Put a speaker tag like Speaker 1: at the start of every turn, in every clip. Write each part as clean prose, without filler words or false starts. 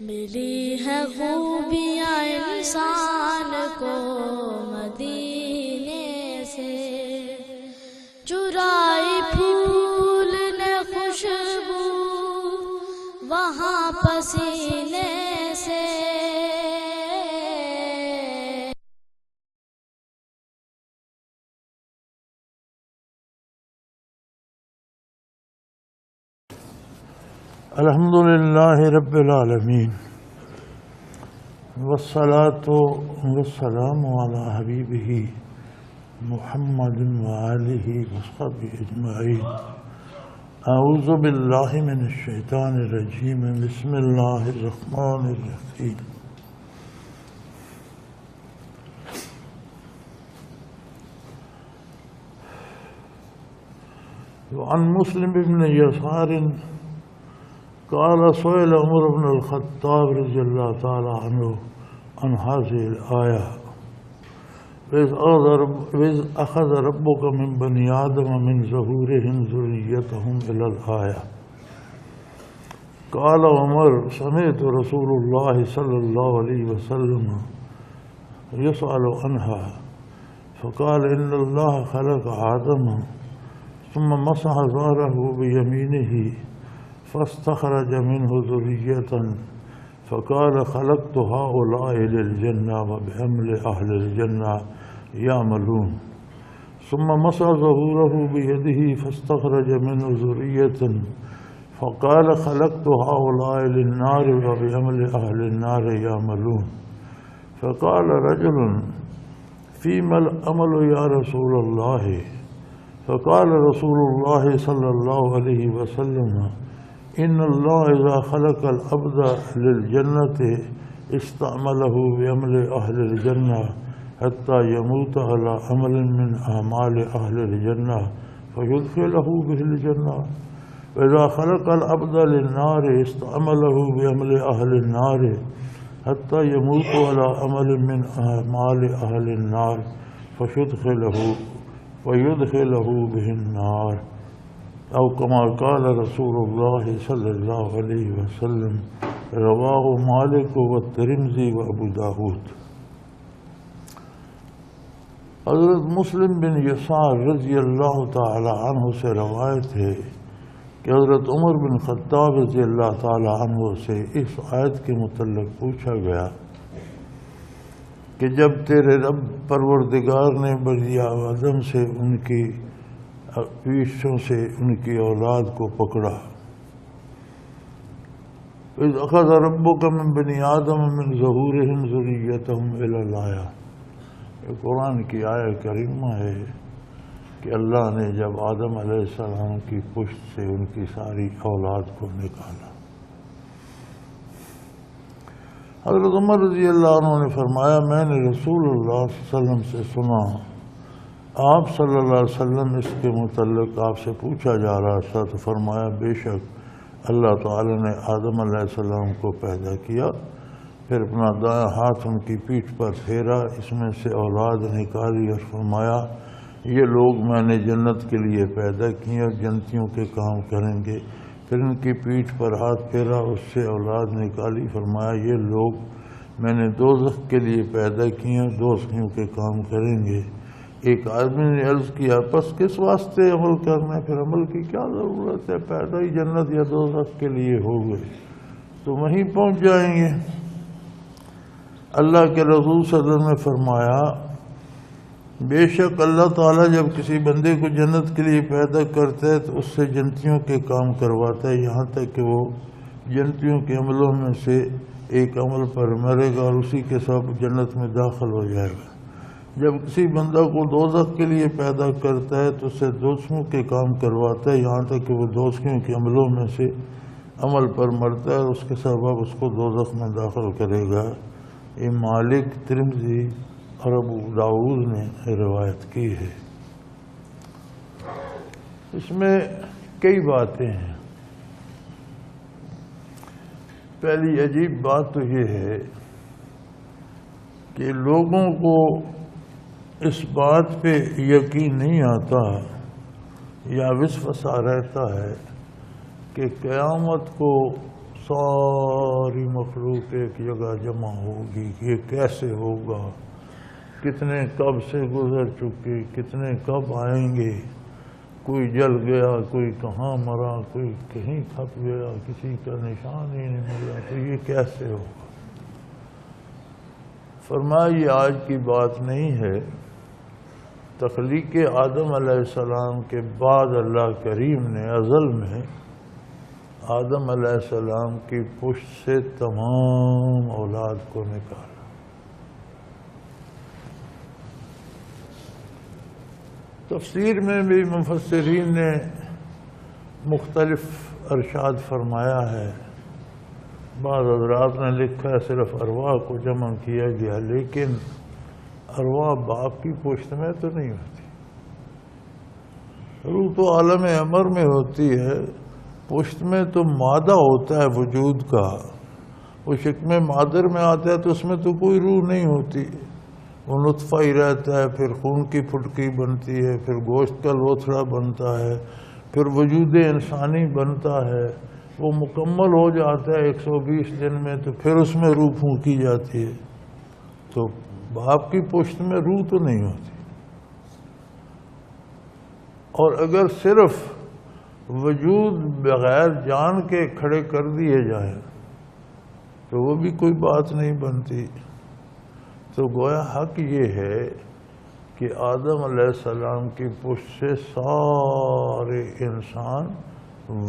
Speaker 1: ملی ہے خوبیاں انسان کو مدینے سے، چرائی پھول نے خوشبو وہاں پسینے سے۔
Speaker 2: الحمدللہ رب العالمین والصلاة والسلام علی حبیبہ محمد وآلہ وصحبہ اجمعین۔ اعوذ باللہ من الشیطان الرجیم، بسم اللہ الرحمن الرحیم۔ وعن مسلم بن یسار قال سئل عمر بن الخطاب رضی اللہ تعالی عنہ عن هذه الآية وإذ أخذ ربك من بني آدم من ظهورهم ذريتهم إلى الآية۔ قال عمر سمعت رسول الله صلى الله عليه وسلم يسأل عنها فقال إن الله خلق آدم ثم مسح ظهره بيمينه فاستخرج منه ذرية فقال خلقت هؤلاء للجنة وبعمل أهل الجنة يعملون، ثم مسح ظهوره بيده فاستخرج منه ذرية فقال خلقت هؤلاء للنار وبعمل أهل النار يعملون، فقال رجل فيما العمل يا رسول الله؟ فقال رسول الله صلى الله عليه وسلم إن الله إذا خلق العبد للجنة استعمله بعمل أهل الجنة حتى يموت على عمل من أعمال أهل الجنة فيدخله به الجنة، وإذا خلق العبد للنار استعمله بعمل أهل النار حتى يموت على عمل من أعمال أهل النار فيدخله به النار، او کما قال رسول اللہ صلی اللہ علیہ وسلم۔ رواہ مالک والترمذی وابو داود۔ حضرت مسلم بن یسار رضی اللہ تعالی عنہ سے روایت ہے کہ حضرت عمر بن خطاب رضی اللہ تعالی عنہ سے اس آیت کے متعلق پوچھا گیا کہ جب تیرے رب پروردگار نے بنی آدم سے ان کی پیشوں سے ان کی اولاد کو پکڑا، اذ اخذ ربک من بنی آدم من ظہورہم ذریتہم الی الآیہ۔ یہ قرآن کی آیہ کریمہ ہے کہ اللہ نے جب آدم علیہ السلام کی پشت سے ان کی ساری اولاد کو نکالا۔ حضرت عمر رضی اللہ عنہ نے فرمایا میں نے رسول اللہ صلی اللہ علیہ وسلم سے سنا، آپ صلی اللہ علیہ وسلم اس کے متعلق آپ سے پوچھا جا رہا تھا تو فرمایا بے شک اللہ تعالی نے آدم علیہ السلام کو پیدا کیا، پھر اپنا دایاں ہاتھ ان کی پیٹھ پر پھیرا، اس میں سے اولاد نکالی اور فرمایا یہ لوگ میں نے جنت کے لیے پیدا کیے اور جنتیوں کے کام کریں گے، پھر ان کی پیٹھ پر ہاتھ پھیرا، اس سے اولاد نکالی، فرمایا یہ لوگ میں نے دوزخ کے لیے پیدا کیے اور دوزخیوں کے کام کریں گے۔ ایک آدمی نے عرض کیا پس کس واسطے عمل کرنا ہے، پھر عمل کی کیا ضرورت ہے، پیدا ہی جنت یا دوزخ کے لیے ہو گئے تو وہیں پہنچ جائیں گے۔ اللہ کے رسول صلی اللہ علیہ وسلم نے فرمایا بے شک اللہ تعالیٰ جب کسی بندے کو جنت کے لیے پیدا کرتا ہے تو اس سے جنتیوں کے کام کرواتا ہے، یہاں تک کہ وہ جنتیوں کے عملوں میں سے ایک عمل پر مرے گا اور اسی کے ساتھ جنت میں داخل ہو جائے گا۔ جب کسی بندہ کو دوزخ کے لیے پیدا کرتا ہے تو اس سے دوزخیوں کے کام کرواتا ہے، یہاں تک کہ وہ دوزخیوں کے عملوں میں سے عمل پر مرتا ہے اور اس کے سبب اس کو دوزخ میں داخل کرے گا۔ یہ مالک، ترمذی اور ابو داود نے روایت کی ہے۔ اس میں کئی باتیں ہیں۔ پہلی عجیب بات تو یہ ہے کہ لوگوں کو اس بات پہ یقین نہیں آتا یا وسوسہ رہتا ہے کہ قیامت کو ساری مخلوق ایک جگہ جمع ہوگی، یہ کیسے ہوگا، کتنے کب سے گزر چکے، کتنے کب آئیں گے، کوئی جل گیا، کوئی کہاں مرا، کوئی کہیں کھپ گیا، کسی کا نشان ہی نہیں ملا، تو یہ کیسے ہوگا؟ فرمایا یہ آج کی بات نہیں ہے، تخلیق آدم علیہ السلام کے بعد اللہ کریم نے ازل میں آدم علیہ السلام کی پشت سے تمام اولاد کو نکالا۔ تفسیر میں بھی مفسرین نے مختلف ارشاد فرمایا ہے، بعض حضرات نے لکھا ہے صرف ارواح کو جمع کیا گیا، لیکن ارواح باپ کی پشت میں تو نہیں ہوتی، روح تو عالم امر میں ہوتی ہے، پشت میں تو مادہ ہوتا ہے وجود کا، وہ شکم مادر میں آتا ہے تو اس میں تو کوئی روح نہیں ہوتی، وہ نطفہ ہی رہتا ہے، پھر خون کی پھٹکی بنتی ہے، پھر گوشت کا لوتھڑا بنتا ہے، پھر وجود انسانی بنتا ہے، وہ مکمل ہو جاتا ہے 120 دن میں، تو پھر اس میں روح پھونکی جاتی ہے۔ تو باپ کی پشت میں روح تو نہیں ہوتی، اور اگر صرف وجود بغیر جان کے کھڑے کر دیے جائیں تو وہ بھی کوئی بات نہیں بنتی۔ تو گویا حق یہ ہے کہ آدم علیہ السلام کی پشت سے سارے انسان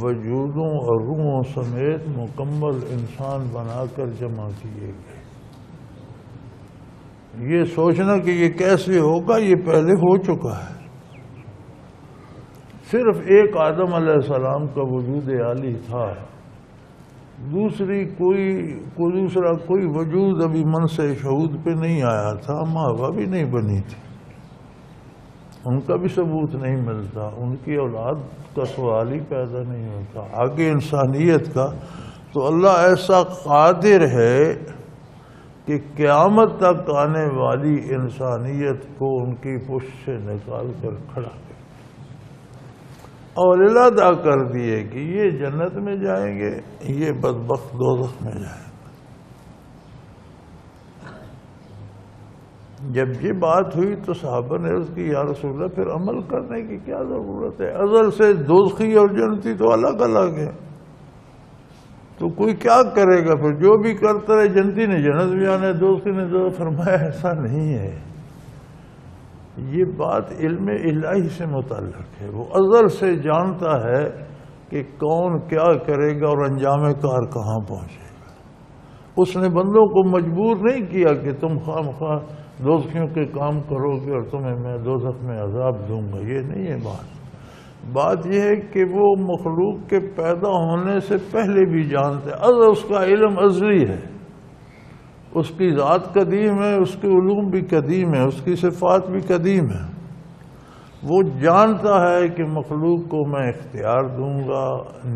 Speaker 2: وجودوں اور روحوں سمیت مکمل انسان بنا کر جمع کیے گئے۔ یہ سوچنا کہ یہ کیسے ہوگا، یہ پہلے ہو چکا ہے۔ صرف ایک آدم علیہ السلام کا وجود عالی تھا، دوسرا کوئی وجود ابھی من سے شہود پہ نہیں آیا تھا، ماں باپ بھی نہیں بنی تھی، ان کا بھی ثبوت نہیں ملتا، ان کی اولاد کا سوال ہی پیدا نہیں ہوتا، آگے انسانیت کا۔ تو اللہ ایسا قادر ہے کہ قیامت تک آنے والی انسانیت کو ان کی پشت سے نکال کر کھڑا کر اور اعلان کر دیے کہ یہ جنت میں جائیں گے، یہ بدبخت دوزخ میں جائیں گے۔ جب یہ بات ہوئی تو صحابہ نے عرض کی یا رسول اللہ پھر عمل کرنے کی کیا ضرورت ہے، ازل سے دوزخی اور جنتی تو الگ الگ ہے، تو کوئی کیا کرے گا؟ پھر جو بھی کرتا رہے، جنتی نے جنت بھی آنا ہے، دوزخی نے دوزخ۔ فرمایا ایسا نہیں ہے، یہ بات علم الہی سے متعلق ہے، وہ ازل سے جانتا ہے کہ کون کیا کرے گا اور انجام کار کہاں پہنچے گا۔ اس نے بندوں کو مجبور نہیں کیا کہ تم خواہ مخواہ دوزخیوں کے کام کرو گے اور تمہیں میں دوزخ میں عذاب دوں گا، یہ نہیں ہے بات یہ ہے کہ وہ مخلوق کے پیدا ہونے سے پہلے بھی جانتے ہیں، ازل اس کا علم ازلی ہے، اس کی ذات قدیم ہے، اس کے علوم بھی قدیم ہے، اس کی صفات بھی قدیم ہے۔ وہ جانتا ہے کہ مخلوق کو میں اختیار دوں گا،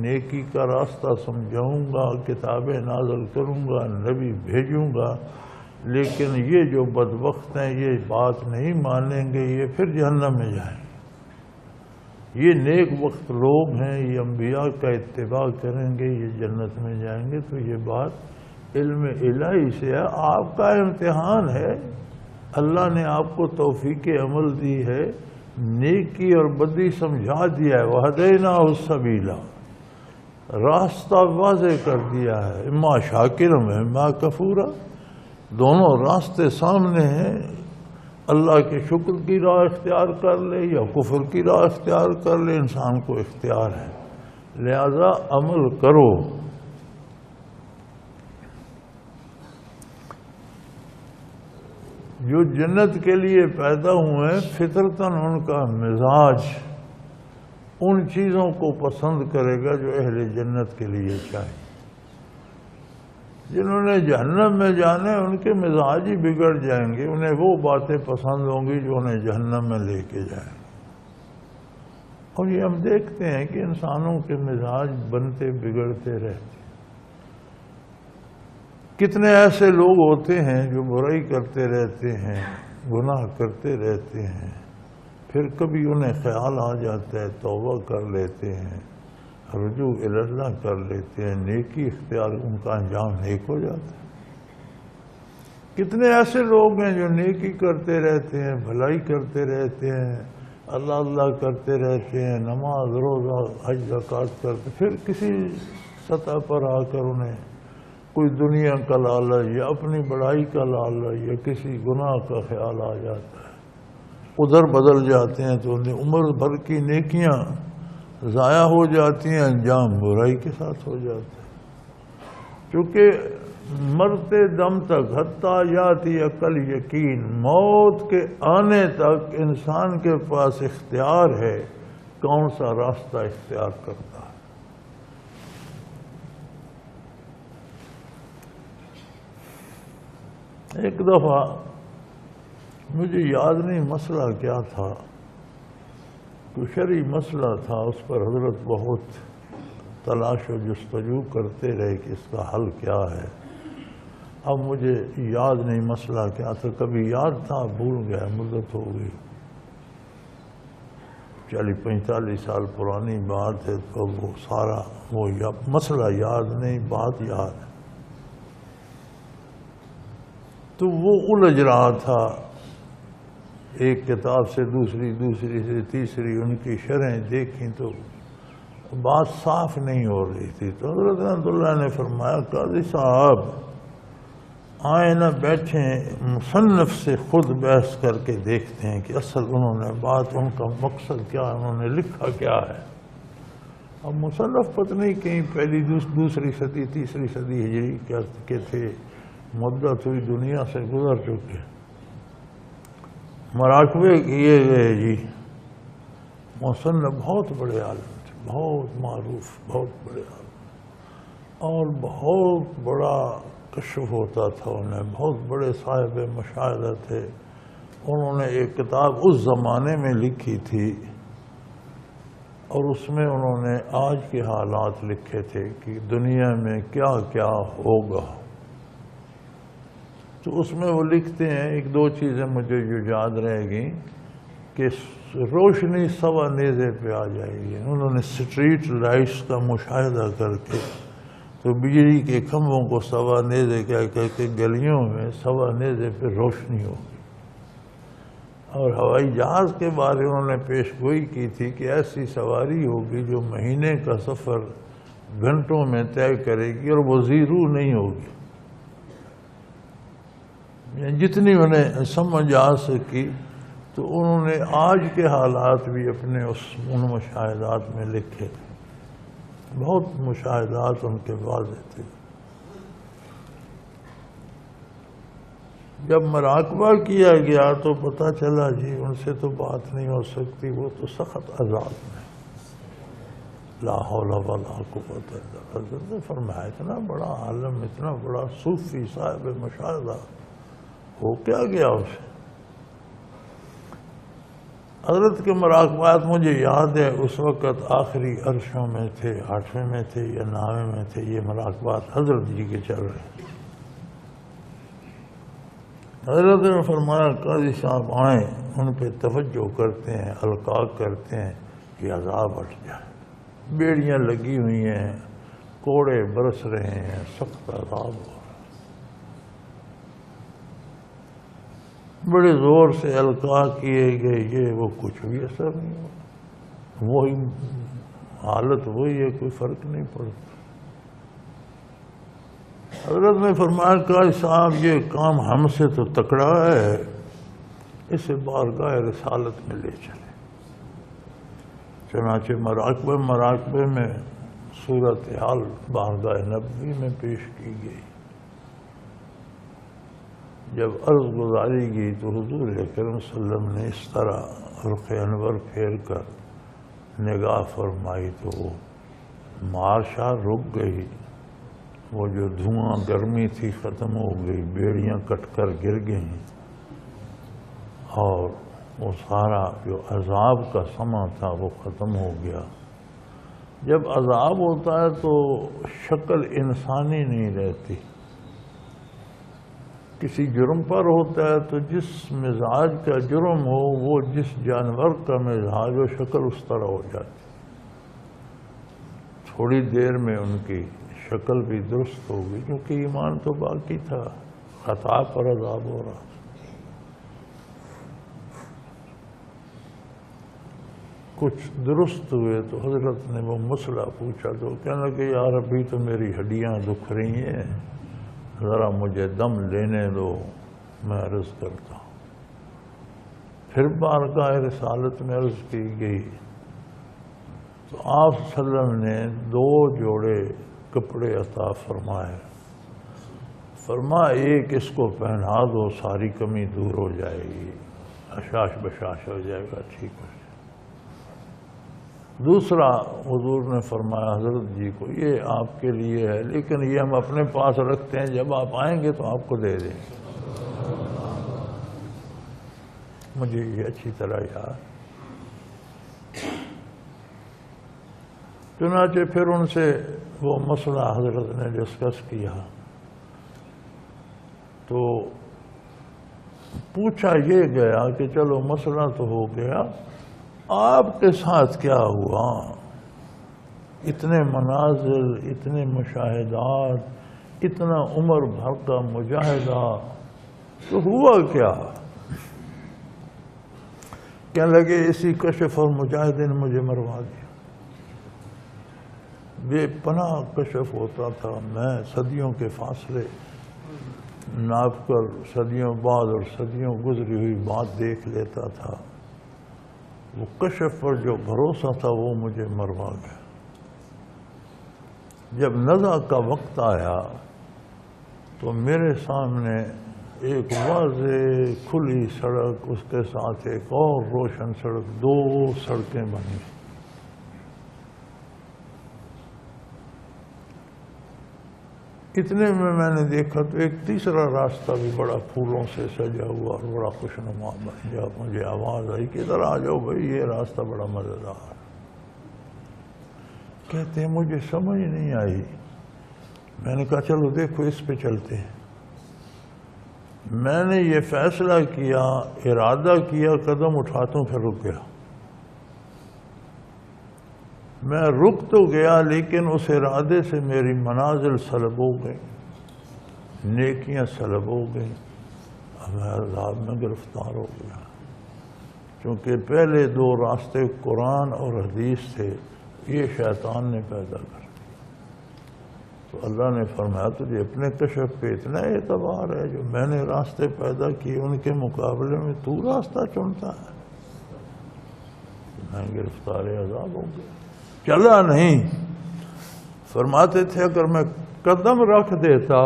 Speaker 2: نیکی کا راستہ سمجھاؤں گا، کتابیں نازل کروں گا، نبی بھیجوں گا، لیکن یہ جو بدبخت ہیں یہ بات نہیں مانیں گے، یہ پھر جہنم میں جائیں گے۔ یہ نیک وقت لوگ ہیں، یہ انبیاء کا اتباع کریں گے، یہ جنت میں جائیں گے۔ تو یہ بات علم الہی سے ہے، آپ کا امتحان ہے، اللہ نے آپ کو توفیق عمل دی ہے، نیکی اور بدی سمجھا دیا ہے، وَهَدَيْنَاهُ السَّبِيلَ، راستہ واضح کر دیا ہے، اما شاکر و اما کفورا، دونوں راستے سامنے ہیں، اللہ کے شکر کی راہ اختیار کر لے یا کفر کی راہ اختیار کر لے، انسان کو اختیار ہے، لہذا عمل کرو۔ جو جنت کے لیے پیدا ہوئے فطرتاً ان کا مزاج ان چیزوں کو پسند کرے گا جو اہل جنت کے لیے چاہیے۔ جنہوں نے جہنم میں جانے ان کے مزاج ہی بگڑ جائیں گے، انہیں وہ باتیں پسند ہوں گی جو انہیں جہنم میں لے کے جائیں گے۔ اور یہ ہم دیکھتے ہیں کہ انسانوں کے مزاج بنتے بگڑتے رہتے ہیں۔ کتنے ایسے لوگ ہوتے ہیں جو برائی کرتے رہتے ہیں، گناہ کرتے رہتے ہیں، پھر کبھی انہیں خیال آ جاتا ہے توبہ کر لیتے ہیں، رجوع اللہ کر لیتے ہیں، نیکی اختیار، ان کا انجام نیک ہو جاتا ہے۔ کتنے ایسے لوگ ہیں جو نیکی کرتے رہتے ہیں، بھلائی کرتے رہتے ہیں، اللہ اللہ کرتے رہتے ہیں، نماز روزہ حج زکوٰۃ کرتے، پھر کسی سطح پر آ کر انہیں کوئی دنیا کا لالچ یا اپنی بڑائی کا لالچ یا کسی گناہ کا خیال آ جاتا ہے، ادھر بدل جاتے ہیں تو انہیں عمر بھر کی نیکیاں ضائع ہو جاتی ہیں، انجام برائی کے ساتھ ہو جاتا ہے۔ چونکہ مرتے دم تک حتیٰ یاتی عقل یقین، موت کے آنے تک انسان کے پاس اختیار ہے کون سا راستہ اختیار کرتا ہے۔ ایک دفعہ مجھے یاد نہیں مسئلہ کیا تھا، کوئی شرعی مسئلہ تھا، اس پر حضرت بہت تلاش و جستجو کرتے رہے کہ اس کا حل کیا ہے۔ اب مجھے یاد نہیں مسئلہ کیا تھا، کبھی یاد تھا بھول گیا، مدت ہو گئی، 40-45 سال پرانی بات ہے، تو وہ سارا وہ مسئلہ یاد نہیں، بات یاد ہے۔ تو وہ الجھ رہا تھا، ایک کتاب سے دوسری، دوسری سے تیسری، ان کی شرحیں دیکھیں تو بات صاف نہیں ہو رہی تھی۔ تو حضرت رحمۃ اللہ نے فرمایا، قاضی صاحب آئیں نہ بیٹھیں، مصنف سے خود بحث کر کے دیکھتے ہیں کہ اصل انہوں نے بات، ان کا مقصد کیا ہے، انہوں نے لکھا کیا ہے۔ اب مصنف پتہ نہیں کہیں پہلی دوسری صدی تیسری صدی ہجری کے تھے، مدت ہوئی دنیا سے گزر چکے، مراقبے کیے گئے جی۔ مصنف بہت بڑے عالم تھے، بہت معروف، بہت بڑے عالم، اور بہت بڑا کشف ہوتا تھا انہیں، بہت بڑے صاحب مشاہدہ تھے۔ انہوں نے ایک کتاب اس زمانے میں لکھی تھی، اور اس میں انہوں نے آج کے حالات لکھے تھے کہ دنیا میں کیا کیا ہوگا۔ تو اس میں وہ لکھتے ہیں، ایک دو چیزیں مجھے جو یاد رہے گی، کہ روشنی سوا نیزے پہ آ جائے گی۔ انہوں نے اسٹریٹ لائٹس کا مشاہدہ کر کے تو بجلی کے کھمبوں کو سوا نیزے کہہ کے گلیوں میں سوا نیزے پہ روشنی ہوگی، اور ہوائی جہاز کے بارے انہوں نے پیش گوئی کی تھی کہ ایسی سواری ہوگی جو مہینے کا سفر گھنٹوں میں طے کرے گی، اور وہ زیرو نہیں ہوگی۔ جتنی انہیں سمجھ آ سکی، تو انہوں نے آج کے حالات بھی اپنے ان مشاہدات میں لکھے، بہت مشاہدات ان کے واضح تھے۔ جب مراقبہ کیا گیا تو پتہ چلا جی ان سے تو بات نہیں ہو سکتی، وہ تو سخت عذاب میں، لا حول ولا قوت الا باللہ۔ حضرت نے فرمایا اتنا بڑا عالم، اتنا بڑا صوفی صاحب مشاہدہ، ہو کیا گیا اسے؟ حضرت کے مراقبات مجھے یاد ہے اس وقت آخری عرشوں میں تھے، 8ویں میں تھے یا 9ویں میں تھے، یہ مراقبات حضرت جی کے چل رہے۔ حضرت نے فرمایا، قاضی صاحب آئیں، ان پہ توجہ کرتے ہیں، القاء کرتے ہیں کہ عذاب ہٹ جائے۔ بیڑیاں لگی ہوئی ہیں، کوڑے برس رہے ہیں، سخت عذاب ہو رہا ہے۔ بڑے زور سے القاء کیے گئے، یہ وہ کچھ بھی اثر نہیں ہوا، وہی حالت وہی ہے، کوئی فرق نہیں پڑتا۔ حضرت نے فرمایا، قاضی صاحب یہ کام ہم سے تو تکڑا ہے، اسے بارگاہ رسالت میں لے چلے۔ چنانچہ مراقبے میں صورتحال بارگاہ نبوی میں پیش کی گئی۔ جب عرض گزاری گئی تو حضور اکرم صلی اللہ علیہ وسلم نے اس طرح رخ انور پھیر کر نگاہ فرمائی تو وہ مارشا رک گئی، وہ جو دھواں گرمی تھی ختم ہو گئی، بیڑیاں کٹ کر گر گئیں، اور وہ سارا جو عذاب کا سما تھا وہ ختم ہو گیا۔ جب عذاب ہوتا ہے تو شکل انسانی نہیں رہتی، کسی جرم پر ہوتا ہے تو جس مزاج کا جرم ہو، وہ جس جانور کا مزاج و شکل اس طرح ہو جاتی۔ تھوڑی دیر میں ان کی شکل بھی درست ہو گئی، کیونکہ ایمان تو باقی تھا، خطا پر عذاب ہو رہا۔ کچھ درست ہوئے تو حضرت نے وہ مسئلہ پوچھا تو کہنے لگے یار ابھی تو میری ہڈیاں دکھ رہی ہیں، ذرا مجھے دم لینے دو، میں عرض کرتا ہوں۔ پھر بارگاہ رسالت میں عرض کی گئی تو آپ صلی اللہ علیہ وسلم نے 2 جوڑے کپڑے عطا فرمائے، فرمایا ایک اس کو پہنا دو، ساری کمی دور ہو جائے گی، اشاش بشاش ہو جائے گا، ٹھیک ہو جائے۔ دوسرا حضور نے فرمایا حضرت جی کو یہ آپ کے لیے ہے، لیکن یہ ہم اپنے پاس رکھتے ہیں، جب آپ آئیں گے تو آپ کو دے دیں گے۔ مجھے یہ اچھی طرح یاد۔ چنانچہ پھر ان سے وہ مسئلہ حضرت نے ڈسکس کیا تو پوچھا یہ گیا کہ چلو مسئلہ تو ہو گیا، آپ کے ساتھ کیا ہوا؟ اتنے مناظر، اتنے مشاہدات، اتنا عمر بھر کا مجاہدہ، تو ہوا کیا؟ کہنے لگے اسی کشف اور مجاہدے نے مجھے مروا دیا۔ بے پناہ کشف ہوتا تھا، میں صدیوں کے فاصلے ناپ کر صدیوں بعد اور صدیوں گزری ہوئی بات دیکھ لیتا تھا۔ وہ کشف پر جو بھروسہ تھا وہ مجھے مروا گیا۔ جب نزع کا وقت آیا تو میرے سامنے ایک واضح کھلی سڑک، اس کے ساتھ ایک اور روشن سڑک، 2 سڑکیں بنی۔ اتنے میں نے دیکھا تو ایک تیسرا راستہ بھی بڑا پھولوں سے سجا ہوا اور بڑا خوشنما بن گیا۔ مجھے آواز آئی کہ ادھر آ جاؤ بھائی، یہ راستہ بڑا مزیدار۔ کہتے ہیں مجھے سمجھ نہیں آئی، میں نے کہا چلو دیکھو اس پہ چلتے ہیں۔ میں نے یہ فیصلہ کیا، ارادہ کیا، قدم اٹھاتا ہوں، پھر رک گیا۔ میں رک تو گیا لیکن اس ارادے سے میری منازل سلب ہو گئی، نیکیاں سلب ہو گئی، اب میں عذاب میں گرفتار ہو گیا۔ چونکہ پہلے 2 راستے قرآن اور حدیث تھے، یہ شیطان نے پیدا کر دیا۔ تو اللہ نے فرمایا تجھے اپنے کشف پہ اتنا اعتبار ہے، جو میں نے راستے پیدا کیے ان کے مقابلے میں تو راستہ چنتا ہے؟ میں گرفتار عذاب ہو گیا، چلا نہیں۔ فرماتے تھے اگر میں قدم رکھ دیتا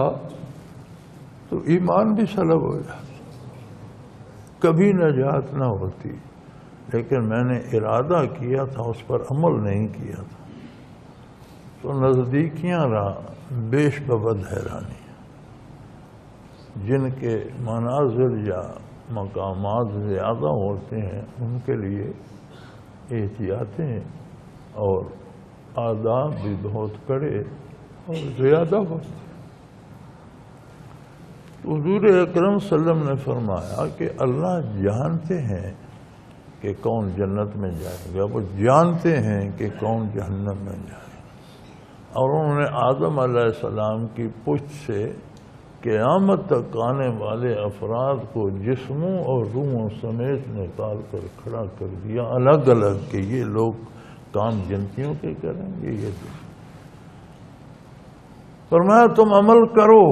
Speaker 2: تو ایمان بھی سلب ہو جاتا، کبھی نجات نہ ہوتی، لیکن میں نے ارادہ کیا تھا، اس پر عمل نہیں کیا تھا۔ تو نزدیکیاں بیش ببد حیرانی، جن کے مناظر یا مقامات زیادہ ہوتے ہیں ان کے لیے احتیاطیں اور آداب بھی بہت کڑے اور زیادہ ہوتے ہیں۔ حضور اکرم صلی اللہ علیہ وسلم نے فرمایا کہ اللہ جانتے ہیں کہ کون جنت میں جائے گا، وہ جانتے ہیں کہ کون جہنم میں جائے گا۔ اور انہوں نے آدم علیہ السلام کی پشت سے قیامت تک آنے والے افراد کو جسموں اور روحوں سمیت نکال کر کھڑا کر دیا الگ الگ کہ یہ لوگ کام جنتیوں کے کریں گے، یہ فرمایا تم عمل کرو،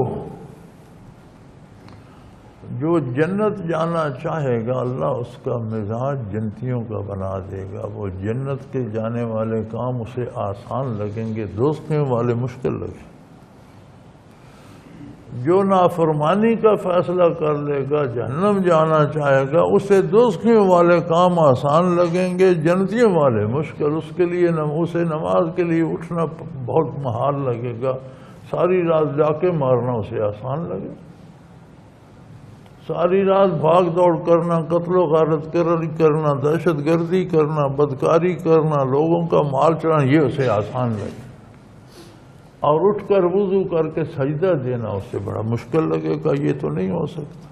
Speaker 2: جو جنت جانا چاہے گا اللہ اس کا مزاج جنتیوں کا بنا دے گا، وہ جنت کے جانے والے کام اسے آسان لگیں گے، دوستیوں والے مشکل لگیں۔ جو نافرمانی کا فیصلہ کر لے گا، جہنم جانا چاہے گا، اسے دوستیوں والے کام آسان لگیں گے، جنتیوں والے مشکل۔ اس کے لیے اسے نماز کے لیے اٹھنا بہت محال لگے گا، ساری رات ڈاکے مارنا اسے آسان لگے گا، ساری رات بھاگ دوڑ کرنا، قتل و غارت کرنا، دہشت گردی کرنا، بدکاری کرنا، لوگوں کا مال چرانا، یہ اسے آسان لگے، اور اٹھ کر وضو کر کے سجدہ دینا اسے بڑا مشکل لگے گا، یہ تو نہیں ہو سکتا۔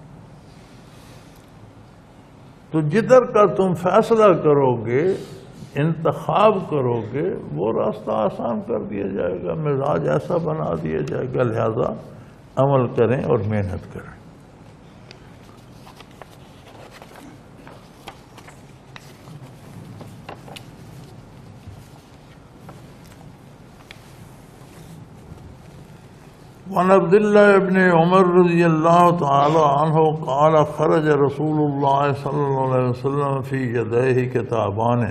Speaker 2: تو جدھر کا تم فیصلہ کرو گے انتخاب کرو گے وہ راستہ آسان کر دیا جائے گا، مزاج ایسا بنا دیا جائے گا، لہذا عمل کریں اور محنت کریں۔ وعن عبد الله بن عمر رضي الله تعالى عنه قال خرج رسول الله صلى الله عليه وسلم في يديه كتابان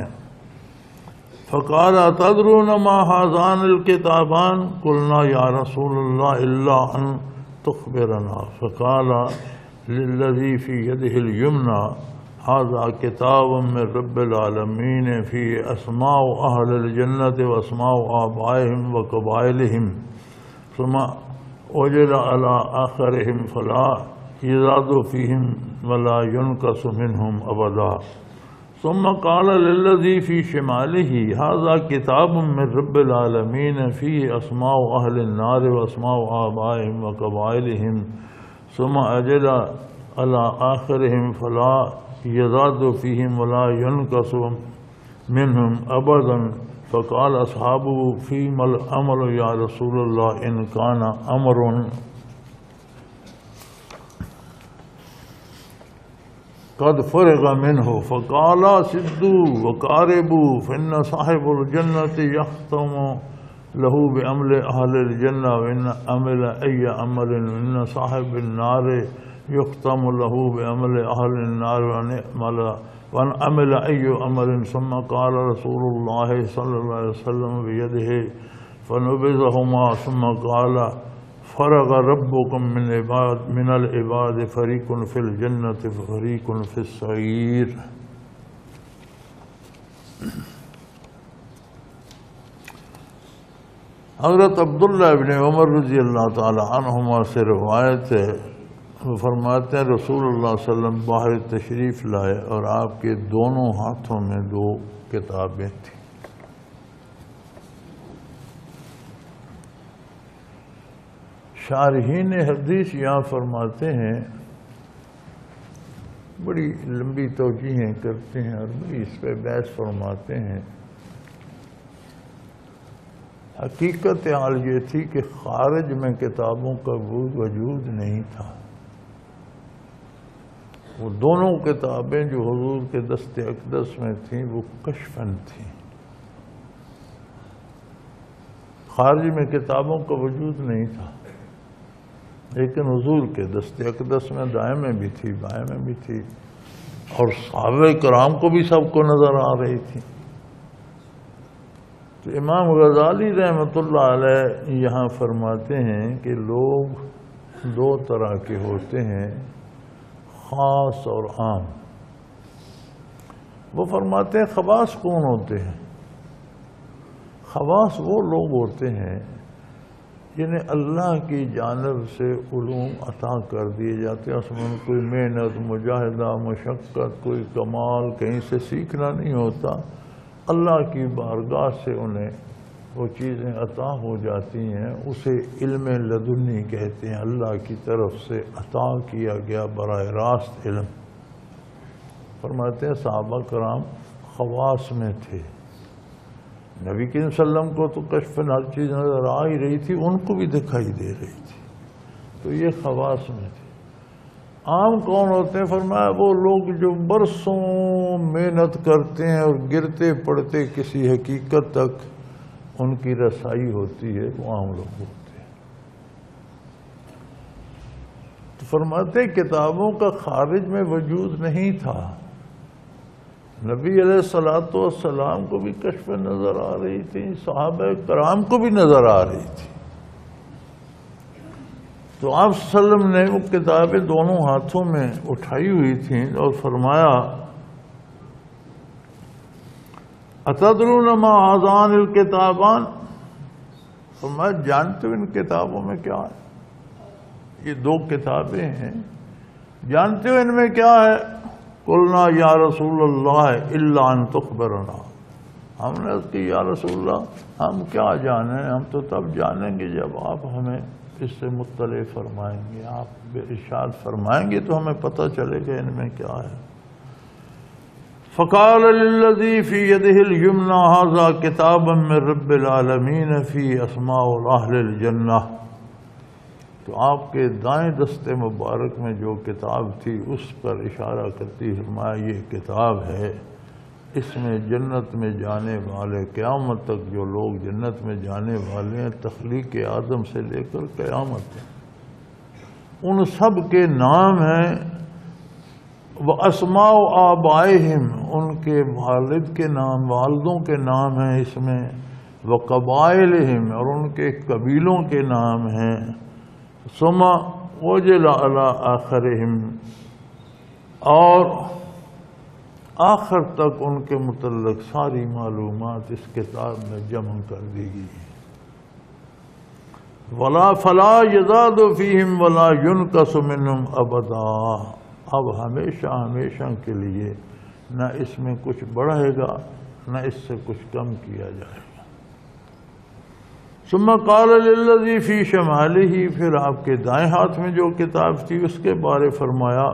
Speaker 2: فقال أتدرون ما هذان الكتابان؟ قلنا يا رسول الله إلا أن تخبرنا، فقال للذي في يده اليمنى هذا كتاب من رب العالمين فيه أسماء أهل الجنة وأسماء آبائهم وقبائلهم ثم وجد على آخرهم فلا يزاد فيهم ولا ينقص منهم أبدا، ثم قال للذي في شماله هذا كتاب من رب العالمين فيه أسماء أهل النار وأسماء آبائهم وقبائلهم ثم أجد على آخرهم فلا يزاد فيهم ولا ينقص منهم أبدا، فقال أصحابه فيما الأمر يا رسول الله إن كان أمر قد فرغ منه، فقال سدوا وقاربوا فإن صاحب الجنة يختم له بعمل أهل الجنة وإن عمل أي عمل، وإن صاحب النار يختم له بعمل أهل النار وأن عمل أي عمل، ثم قال رسول الله صلى الله عليه وسلم بيده فنبذهما ثم قال فرغ ربكم من العباد فريق في الجنة وفريق في السعير۔ حضرت عبداللہ ابن عمر رضی اللہ تعالی عنہما سے روایت ہے، وہ فرماتے ہیں رسول اللہ صلی اللہ علیہ وسلم باہر تشریف لائے اور آپ کے دونوں ہاتھوں میں دو کتابیں تھیں۔ شارحین حدیث یہاں فرماتے ہیں، بڑی لمبی توجیہیں کرتے ہیں اور بڑی اس پہ بحث فرماتے ہیں۔ حقیقت حال یہ تھی کہ خارج میں کتابوں کا وجود نہیں تھا۔ وہ دونوں کتابیں جو حضور کے دست اقدس میں تھیں وہ کشفن تھیں، خارج میں کتابوں کا وجود نہیں تھا، لیکن حضور کے دست اقدس میں دائیں میں بھی تھی بائیں میں بھی تھی، اور صحابہ کرام کو بھی سب کو نظر آ رہی تھی۔ تو امام غزالی رحمۃ اللہ علیہ یہاں فرماتے ہیں کہ لوگ دو طرح کے ہوتے ہیں، خاص اور عام۔ وہ فرماتے ہیں خواص کون ہوتے ہیں؟ خواص وہ لوگ ہوتے ہیں جنہیں اللہ کی جانب سے علوم عطا کر دیے جاتے ہیں، اس میں کوئی محنت، مجاہدہ، مشقت، کوئی کمال کہیں سے سیکھنا نہیں ہوتا، اللہ کی بارگاہ سے انہیں وہ چیزیں عطا ہو جاتی ہیں، اسے علم لدنی کہتے ہیں، اللہ کی طرف سے عطا کیا گیا براہ راست علم۔ فرماتے ہیں صحابہ کرام خواص میں تھے، نبی کریم صلی اللہ علیہ وسلم کو تو کشفاً ہر چیز نظر آ ہی رہی تھی، ان کو بھی دکھائی دے رہی تھی، تو یہ خواص میں تھے۔ عام کون ہوتے ہیں؟ فرمایا وہ لوگ جو برسوں محنت کرتے ہیں اور گرتے پڑتے کسی حقیقت تک ان کی رسائی ہوتی ہے، وہ عام لوگ ہوتے ہیں۔ تو فرماتے کتابوں کا خارج میں وجود نہیں تھا، نبی علیہ الصلوۃ والسلام کو بھی کشف نظر آ رہی تھی، صحابہ کرام کو بھی نظر آ رہی تھی۔ تو آپ صلی اللہ علیہ وسلم نے وہ کتابیں دونوں ہاتھوں میں اٹھائی ہوئی تھیں اور فرمایا اتدرون ما هذان الکتابان، فرمایا جانتے ہو ان کتابوں میں کیا ہے؟ یہ دو کتابیں ہیں، جانتے ہو ان میں کیا ہے؟ قلنا یا رسول اللہ الا ان تخبرنا، ہم نے اس کی یا رسول اللہ ہم کیا جانیں، ہم تو تب جانیں گے جب آپ ہمیں اس سے مطلع فرمائیں گے، آپ ارشاد فرمائیں گے تو ہمیں پتہ چلے گا ان میں کیا ہے۔ فقال للذي في يده اليمنى هذا كتاب من رب العالمين في اسماء اهل الجنہ، تو آپ کے دائیں دستے مبارک میں جو کتاب تھی اس پر اشارہ کرتی فرمایا یہ کتاب ہے، اس میں جنت میں جانے والے قیامت تک جو لوگ جنت میں جانے والے ہیں، تخلیق آدم سے لے کر قیامت تک، ان سب کے نام ہیں، وَأَسْمَاءُ آبَائِهِمْ، ان کے والد کے نام، والدوں کے نام ہیں اس میں، وَقَبَائِلِهِمْ، اور ان کے قبیلوں کے نام ہیں، ثُمَّ وَجِلَ عَلَىٰ آخَرِهِمْ، اور آخر تک ان کے متعلق ساری معلومات اس کتاب میں جمع کر دی گئی، وَلَا فَلَا يَزَادُ فِيهِمْ وَلَا يُنْقَصُ مِنْهُمْ أَبَدًا، اب ہمیشہ ہمیشہ کے لیے نہ اس میں کچھ بڑھے گا نہ اس سے کچھ کم کیا جائے گا۔ ثم قال للذی فی شمالہ، پھر آپ کے دائیں ہاتھ میں جو کتاب تھی اس کے بارے فرمایا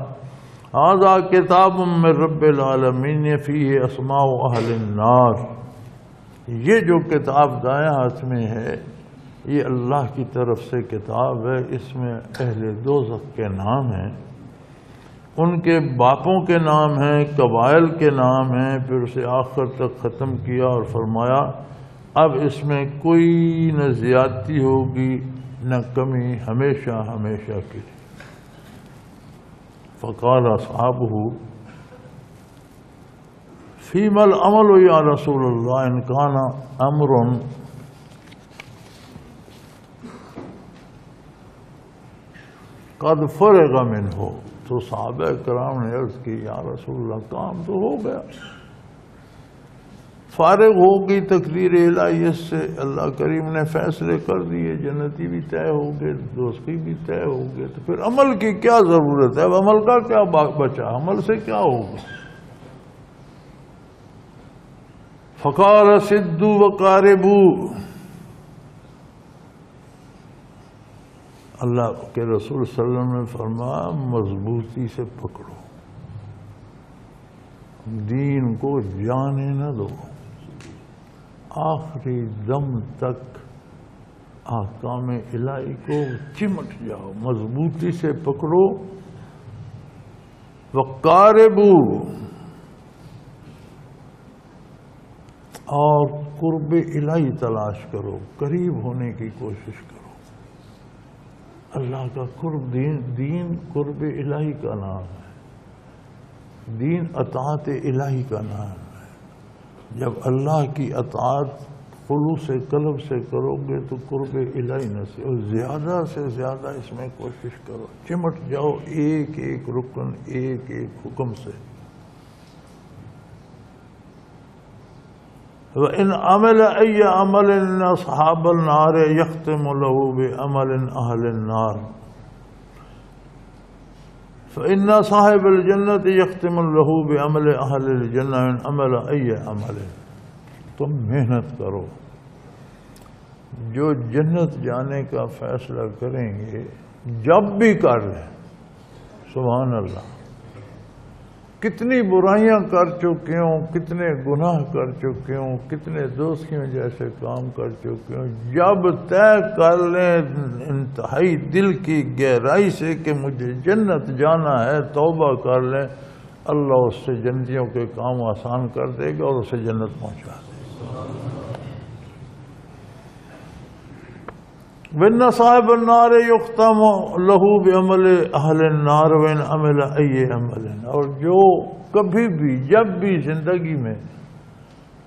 Speaker 2: ھذا کتاب من رب العالمین فیہ اسماء اہل النار، یہ جو کتاب دائیں ہاتھ میں ہے یہ اللہ کی طرف سے کتاب ہے، اس میں اہل دوزخ کے نام ہیں، ان کے باپوں کے نام ہیں، قبائل کے نام ہیں، پھر اسے آخر تک ختم کیا اور فرمایا اب اس میں کوئی نہ زیادتی ہوگی نہ کمی، ہمیشہ ہمیشہ کی۔ فقال اصحابہ فیما العمل یا رسول اللہ ان کان امر قد فرغ منہ، تو صحابہ کرام نے عرض کی یا رسول اللہ کام تو ہو گیا، فارغ ہو گئی تقدیر الہی سے، اللہ کریم نے فیصلے کر دیے، جنتی بھی طے ہو گئے، دوستی بھی طے ہو گئے، تو پھر عمل کی کیا ضرورت ہے؟ اب عمل کا کیا بچا؟ عمل سے کیا ہوگا؟ فقال سدوا وقاربوا، اللہ کے رسول صلی اللہ علیہ وسلم نے فرمایا مضبوطی سے پکڑو، دین کو جانے نہ دو، آخری دم تک احکام الہی کو چمٹ جاؤ، مضبوطی سے پکڑو، وقاربوا، اور قرب الہی تلاش کرو، قریب ہونے کی کوشش کرو، اللہ کا قرب، دین قرب الہی کا نام ہے، دین اطاعت الہی کا نام ہے، جب اللہ کی اطاعت خلوص قلب سے کرو گے تو قرب الہی نصیب، اور زیادہ سے زیادہ اس میں کوشش کرو، چمٹ جاؤ ایک ایک رکن، ایک ایک حکم سے۔ وَإِنْ عَمِلَ أَيَّ عَمَلٍ أَصْحَابَ النَّارِ يَخْتِمُ لَهُ بِعَمَلِ أَهْلِ النَّارِ فَإِنَّ صَاحِبَ الْجَنَّةِ يَخْتِمُ لَهُ بِعَمَلِ أَهْلِ الْجَنَّةِ إِنْ عَمِلَ أَيَّ عَمَلٍ، تم محنت کرو، جو جنت جانے کا فیصلہ کریں گے جب بھی کر لیں، سبحان اللہ، کتنی برائیاں کر چکے ہوں، کتنے گناہ کر چکے ہوں، کتنے دوستیوں جیسے کام کر چکے ہوں، جب طے کر لیں انتہائی دل کی گہرائی سے کہ مجھے جنت جانا ہے، توبہ کر لیں، اللہ اس سے جنتیوں کے کام آسان کر دے گا اور اسے جنت پہنچا دے گا۔ وَإِنَّ صَاحِبَ النَّارِ يُخْتَمُ لَهُ بِعَمَلِ أَهْلِ النَّارِ وَإِنْ عَمِلَ أَيَّ عَمَلٍ، اور جو کبھی بھی جب بھی زندگی میں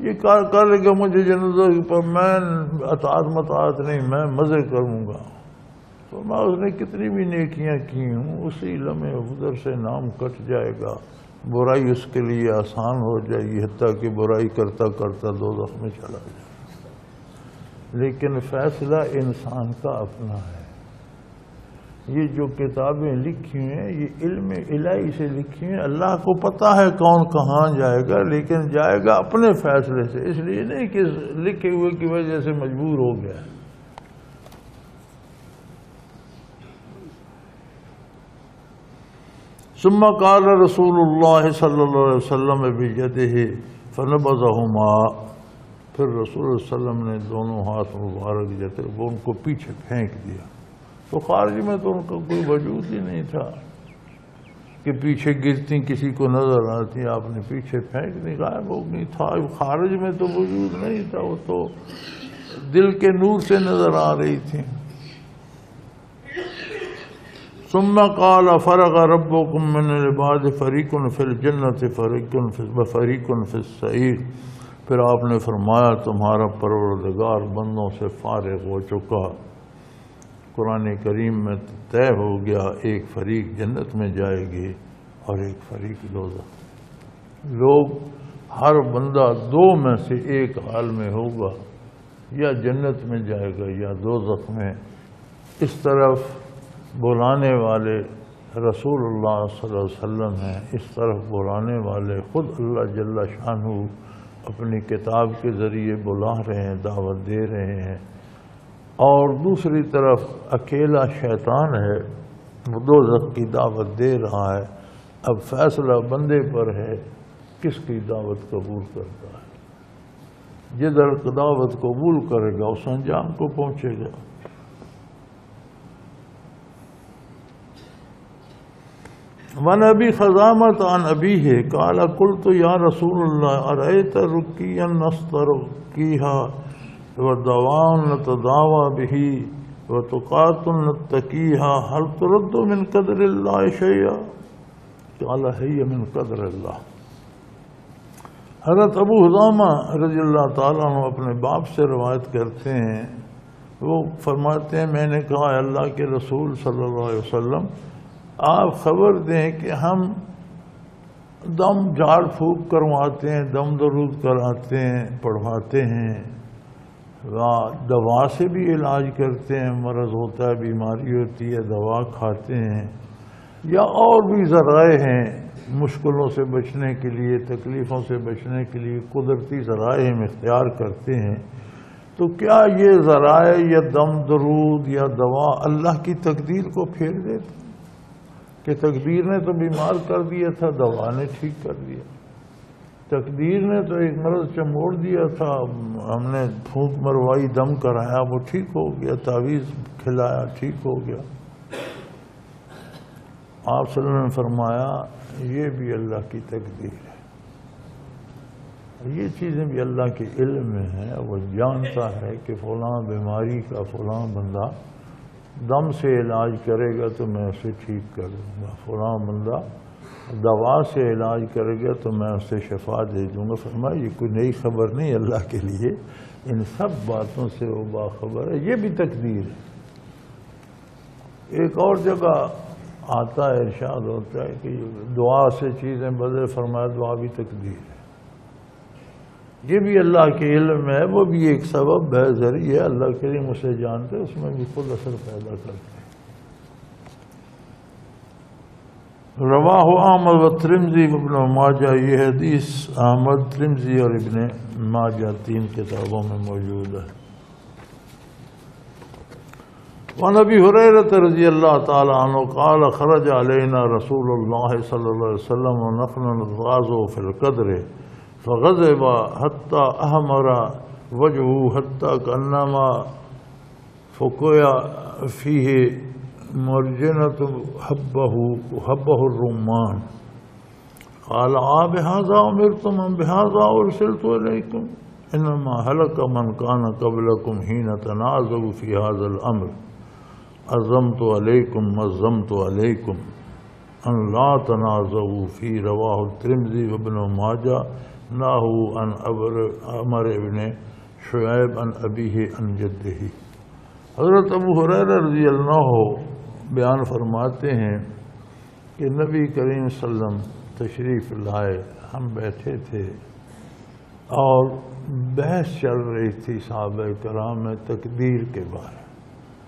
Speaker 2: یہ کر لے کہ مجھے جنت پر میں اطاعت نہیں، میں مزے کروں گا، تو میں اس نے کتنی بھی نیکیاں کی ہوں اسی لمحے ادھر سے نام کٹ جائے گا، برائی اس کے لیے آسان ہو جائے گی، حتیٰ کہ برائی کرتا کرتا دوزخ میں چلا جائے۔ لیکن فیصلہ انسان کا اپنا ہے، یہ جو کتابیں لکھی ہیں یہ علم الہی سے لکھی ہیں، اللہ کو پتہ ہے کون کہاں جائے گا، لیکن جائے گا اپنے فیصلے سے، اس لیے نہیں کہ لکھے ہوئے کی وجہ سے مجبور ہو گیا۔ ثم قال رسول اللہ صلی اللہ علیہ وسلم بیدہ فنبذہما، پھر رسول اللہ علیہ وسلم نے دونوں ہاتھ مبارک جتے وہ ان کو پیچھے پھینک دیا۔ تو خارج میں تو ان کا کوئی وجود ہی نہیں تھا کہ پیچھے گرتی کسی کو نظر آتی، آپ نے پیچھے پھینک دی، غائب ہو گئی تھا۔ خارج میں تو وجود نہیں تھا، وہ تو دل کے نور سے نظر آ رہی تھی۔ ثم قال فرغ ربكم من العباد فریق فی الجنۃ فریق فی السعیر، پھر آپ نے فرمایا تمہارا پروردگار بندوں سے فارغ ہو چکا، قرآن کریم میں طے ہو گیا ایک فریق جنت میں جائے گی اور ایک فریق دوزخ۔ لوگ ہر بندہ دو میں سے ایک حال میں ہوگا، یا جنت میں جائے گا یا دوزخ میں۔ اس طرف بلانے والے رسول اللہ صلی اللہ علیہ وسلم ہیں، اس طرف بلانے والے خود اللہ جل شانہ اپنی کتاب کے ذریعے بلا رہے ہیں، دعوت دے رہے ہیں، اور دوسری طرف اکیلا شیطان ہے وہ دوزخ کی دعوت دے رہا ہے۔ اب فیصلہ بندے پر ہے کس کی دعوت قبول کرتا ہے۔ جدھر دعوت قبول کرے گا اس انجام کو پہنچے گا۔ وَعَنْ أَبِي خَزَامَةَ عَنْ أَبِيهِ قَالَ قُلْتُ يَا رَسُولَ اللَّهِ أَرَأَيْتَ رُقِيًّا نَسْتَرْقِيهَا وَدَوَاءً نَتَدَاوَى بِهِ وَتُقَاةٌ نَتَّقِيهَا هَلْ تُرَدُّ مِنْ قَدْرِ اللَّهِ شَيْئًا قَالَ هِيَ مِنْ قَدْرِ اللَّهِ۔ حضرت ابو خزامہ رضی اللہ تعالیٰ عنہ اپنے باپ سے روایت کرتے ہیں، وہ فرماتے ہیں میں نے کہا اللہ کے رسول صلی اللہ علیہ وسلم آپ خبر دیں کہ ہم دم جھاڑ پھونک کرواتے ہیں، دم درود کراتے ہیں، پڑھواتے ہیں، دوا سے بھی علاج کرتے ہیں، مرض ہوتا ہے، بیماری ہوتی ہے، دوا کھاتے ہیں، یا اور بھی ذرائع ہیں مشکلوں سے بچنے کے لیے، تکلیفوں سے بچنے کے لیے قدرتی ذرائع ہم اختیار کرتے ہیں، تو کیا یہ ذرائع یا دم درود یا دوا اللہ کی تقدیر کو پھیر دیتے کہ تقدیر نے تو بیمار کر دیا تھا، دوا نے ٹھیک کر دیا، تقدیر نے تو ایک مرض چموڑ دیا تھا، ہم نے پھونک مروائی، دم کرایا، وہ ٹھیک ہو گیا، تعویذ کھلایا، ٹھیک ہو گیا۔ آپ صلی اللہ علیہ وسلم نے فرمایا یہ بھی اللہ کی تقدیر ہے، یہ چیزیں بھی اللہ کے علم میں ہیں، وہ جانتا ہے کہ فلاں بیماری کا فلاں بندہ دم سے علاج کرے گا تو میں اسے ٹھیک کر دوں گا، فلاں بندہ دوا سے علاج کرے گا تو میں اسے شفا دے دوں گا۔ فرمایا یہ کوئی نئی خبر نہیں اللہ کے لیے، ان سب باتوں سے وہ باخبر ہے، یہ بھی تقدیر ہے۔ ایک اور جگہ آتا ہے، ارشاد ہوتا ہے کہ دعا سے چیزیں بدل، فرمایا دعا بھی تقدیر ہے، یہ بھی اللہ کے علم میں ہے، وہ بھی ایک سبب ہے، ذریعہ اللہ کریم اسے جانتے، اس میں بھی خود اثر پیدا کرتے ہیں۔ رواہ احمد و ترمذی ابن ماجہ، یہ حدیث احمد، ترمذی اور ابن ماجہ تین کتابوں میں موجود ہے۔ وعن ابی ہریرہ رضی اللہ تعالی عنہ قال خرج علینا رسول اللہ صلی اللہ علیہ وسلم ونحن نتغازو فی القدر فغضب حتى احمر وجهه حتى كأنما فقع فيه مرجنة حبه الرمان قال بهذا أمرتم أم بهذا أرسلت إليكم إنما هلك من كان قبلكم حين تنازعوا في هذا الأمر عزمت عليكم أن لا تنازعوا فيه۔ رواه الترمذي وابن ماجہ ناہو عن عمر ابن شعیب عن ابیہ عن جدہ۔ حضرت ابو ہریرہ رضی اللہ عنہ بیان فرماتے ہیں کہ نبی کریم صلی اللہ علیہ وسلم تشریف لائے، ہم بیٹھے تھے اور بحث چل رہی تھی صحابہ کرام میں تقدیر کے بارے،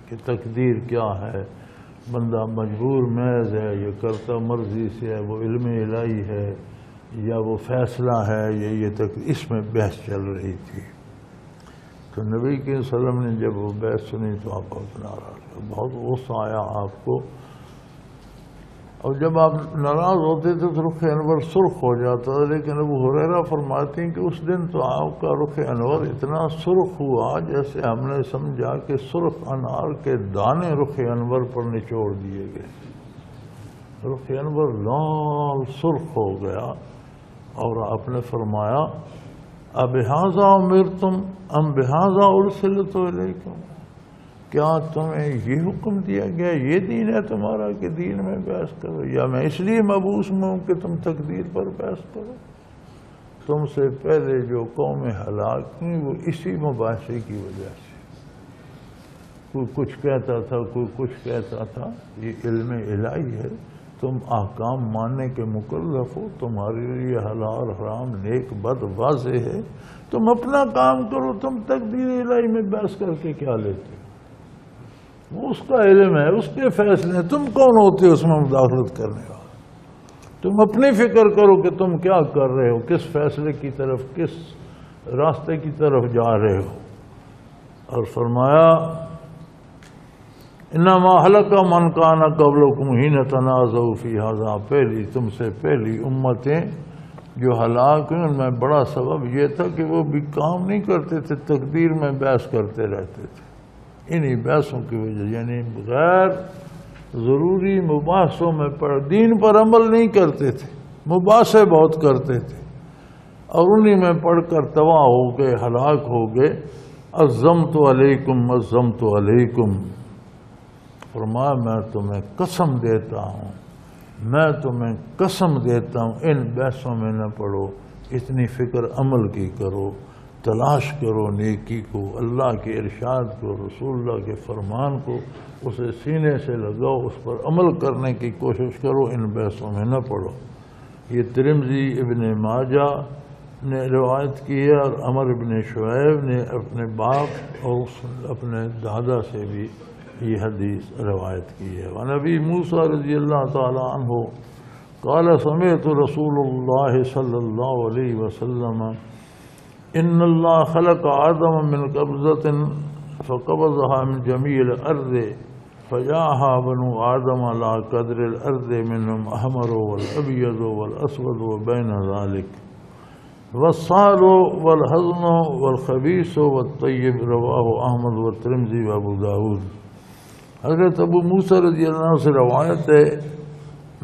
Speaker 2: کہ تقدیر کیا ہے، بندہ مجبور محض ہے، یہ کرتا مرضی سے ہے، وہ علم الہی ہے، یا وہ فیصلہ ہے، یہ تک اس میں بحث چل رہی تھی۔ تو نبی کے صلی اللہ علیہ وسلم نے جب وہ بحث سنی تو آپ بہت ناراض ہوئے، بہت غصہ آیا آپ کو، اور جب آپ ناراض ہوتے تھے تو رخ انور سرخ ہو جاتا تھا، لیکن ابو ہریرہ فرماتے ہیں کہ اس دن تو آپ کا رخ انور اتنا سرخ ہوا جیسے ہم نے سمجھا کہ سرخ انار کے دانے رخ انور پر نچوڑ دیے گئے، رخ انور لال سرخ ہو گیا۔ اور آپ نے فرمایا ابہذا امرتم ام بہذا ارسلت الیکم، کیا تمہیں یہ حکم دیا گیا، یہ دین ہے تمہارا کہ دین میں بحث کرو، یا میں اس لیے مبعوث ہوں کہ تم تقدیر پر بحث کرو؟ تم سے پہلے جو قومیں ہلاک ہوئیں وہ اسی مباحثے کی وجہ سے، کوئی کچھ کہتا تھا کوئی کچھ کہتا تھا۔ یہ علم الہی ہے، تم احکام ماننے کے مکلف ہو، تمہارے لیے حلال حرام نیک بد واضح ہے، تم اپنا کام کرو، تم تقدیر الہی میں بحث کر کے کیا لیتے؟ وہ اس کا علم ہے، اس کے فیصلے ہیں، تم کون ہوتے ہو اس میں مداخلت کرنے والا؟ تم اپنی فکر کرو کہ تم کیا کر رہے ہو، کس فیصلے کی طرف، کس راستے کی طرف جا رہے ہو۔ اور فرمایا انما ہلک من کان قبلکم حین تنازعوا فی ھذا، پہلی تم سے پہلی امتیں جو ہلاک ہوئیں ان میں بڑا سبب یہ تھا کہ وہ بھی کام نہیں کرتے تھے، تقدیر میں بحث کرتے رہتے تھے۔ انہی بحثوں کی وجہ، یعنی غیر ضروری مباحثوں میں دین پر عمل نہیں کرتے تھے، مباحثے بہت کرتے تھے، اور انہی میں پڑھ کر تباہ ہو گئے، ہلاک ہو گئے۔ عظمت علیکم عظمت علیکم، فرمایا میں تمہیں قسم دیتا ہوں، میں تمہیں قسم دیتا ہوں ان بحثوں میں نہ پڑو، اتنی فکر عمل کی کرو، تلاش کرو نیکی کو، اللہ کے ارشاد کو، رسول اللہ کے فرمان کو، اسے سینے سے لگاؤ، اس پر عمل کرنے کی کوشش کرو، ان بحثوں میں نہ پڑو۔ یہ ترمذی ابن ماجہ نے روایت کی ہے، اور عمر ابن شعیب نے اپنے باپ اور اپنے دادا سے بھی یہ حدیث روایت کی ہے۔ وعن ابی موسیٰ رضی اللہ تعالی عنہ قال سمعت رسول اللہ صلی اللہ علیہ وسلم ان اللہ خلق آدم من قبضۃ فقبضها من جميع الارض فجاءها بنو آدم على قدر الارض منهم احمر والابيض والاسود وبين ذلك والصار والحزن والخبيث والطيب، رواه احمد والترمذی وابو داود۔ حضرت ابو موسیٰ رضی اللہ عنہ سے روایت ہے،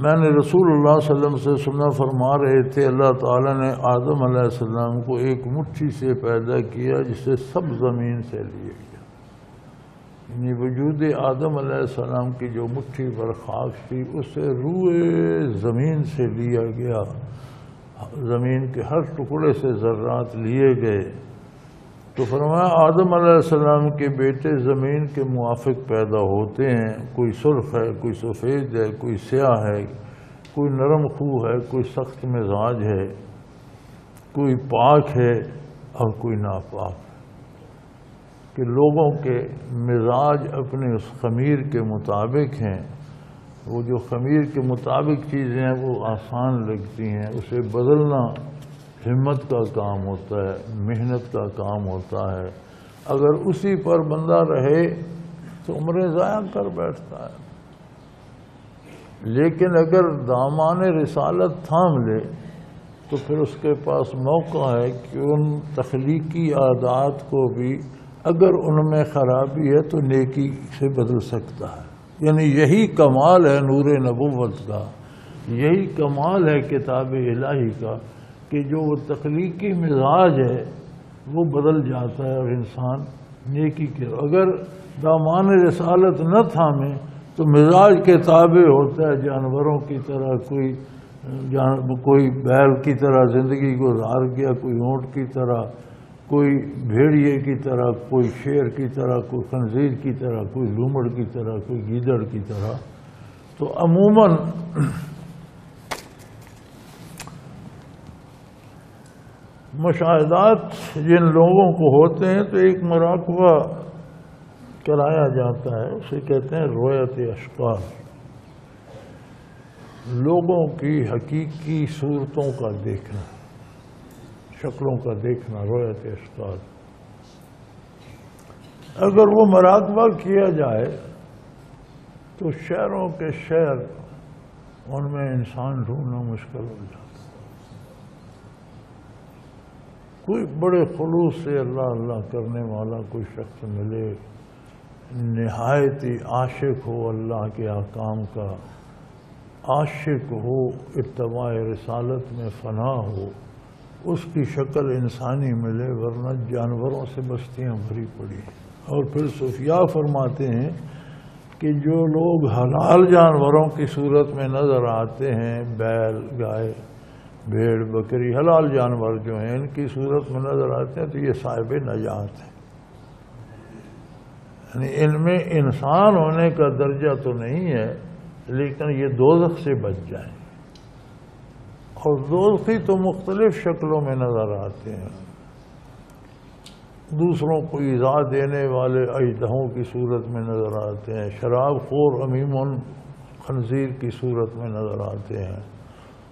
Speaker 2: میں نے رسول اللہ صلی اللہ علیہ وسلم سے سنا، فرما رہے تھے اللہ تعالیٰ نے آدم علیہ السلام کو ایک مٹھی سے پیدا کیا جسے سب زمین سے لیا گیا، یعنی وجود آدم علیہ السلام کی جو مٹھی پر خاک تھی اسے روئے زمین سے لیا گیا، زمین کے ہر ٹکڑے سے ذرات لیے گئے۔ تو فرمایا آدم علیہ السلام کے بیٹے زمین کے موافق پیدا ہوتے ہیں، کوئی سرخ ہے، کوئی سفید ہے، کوئی سیاہ ہے، کوئی نرم خو ہے، کوئی سخت مزاج ہے، کوئی پاک ہے اور کوئی ناپاک ہے، کہ لوگوں کے مزاج اپنے اس خمیر کے مطابق ہیں۔ وہ جو خمیر کے مطابق چیزیں ہیں وہ آسان لگتی ہیں، اسے بدلنا ہمت کا کام ہوتا ہے، محنت کا کام ہوتا ہے۔ اگر اسی پر بندہ رہے تو عمریں ضائع کر بیٹھتا ہے، لیکن اگر دامان رسالت تھام لے تو پھر اس کے پاس موقع ہے کہ ان تخلیقی عادات کو بھی اگر ان میں خرابی ہے تو نیکی سے بدل سکتا ہے۔ یعنی یہی کمال ہے نور نبوت کا، یہی کمال ہے کتاب الہی کا کہ جو وہ تخلیقی مزاج ہے وہ بدل جاتا ہے اور انسان نیکی کے، اگر دامان رسالت نہ تھامے تو مزاج کے تابع ہوتا ہے، جانوروں کی طرح، کوئی بیل کی طرح زندگی گزار گیا، کوئی اونٹ کی طرح، کوئی بھیڑیے کی طرح، کوئی شیر کی طرح، کوئی خنزیر کی طرح، کوئی لومڑ کی طرح، کوئی گیدڑ کی طرح۔ تو عموماً مشاہدات جن لوگوں کو ہوتے ہیں تو ایک مراقبہ کرایا جاتا ہے، اسے کہتے ہیں رؤیت اشکال، لوگوں کی حقیقی صورتوں کا دیکھنا، شکلوں کا دیکھنا، رؤیت اشکال۔ اگر وہ مراقبہ کیا جائے تو شہروں کے شہر ان میں انسان ڈھونڈنا مشکل ہو جاتا. کوئی بڑے خلوص سے اللہ اللہ کرنے والا کوئی شخص ملے، نہایت ہی عاشق ہو اللہ کے احکام کا، عاشق ہو، اتباع رسالت میں فنا ہو، اس کی شکل انسانی ملے، ورنہ جانوروں سے بستیاں بھری پڑی. اور پھر صوفیاء فرماتے ہیں کہ جو لوگ حلال جانوروں کی صورت میں نظر آتے ہیں، بیل، گائے، بھیڑ، بکری، حلال جانور جو ہیں ان کی صورت میں نظر آتے ہیں تو یہ صاحب نجات ہیں. یعنی ان میں انسان ہونے کا درجہ تو نہیں ہے، لیکن یہ دوزخ سے بچ جائیں. اور دوزخی تو مختلف شکلوں میں نظر آتے ہیں. دوسروں کو ایذا دینے والے اژدہوں کی صورت میں نظر آتے ہیں، شراب خور امیم خنزیر کی صورت میں نظر آتے ہیں.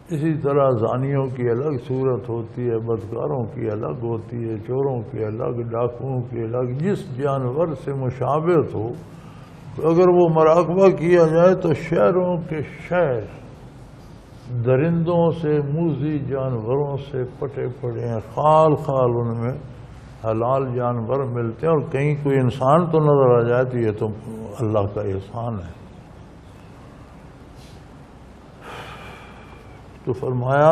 Speaker 2: اسی طرح زانیوں کی الگ صورت ہوتی ہے، بدکاروں کی الگ ہوتی ہے، چوروں کی الگ، ڈاکوؤں کی الگ. جس جانور سے مشابہت ہو تو اگر وہ مراقبہ کیا جائے تو شہروں کے شہر درندوں سے، موذی جانوروں سے پٹے پڑے ہیں. خال خال ان میں حلال جانور ملتے ہیں، اور کہیں کوئی انسان تو نظر آ جائے تو یہ تو اللہ کا احسان ہے. تو فرمایا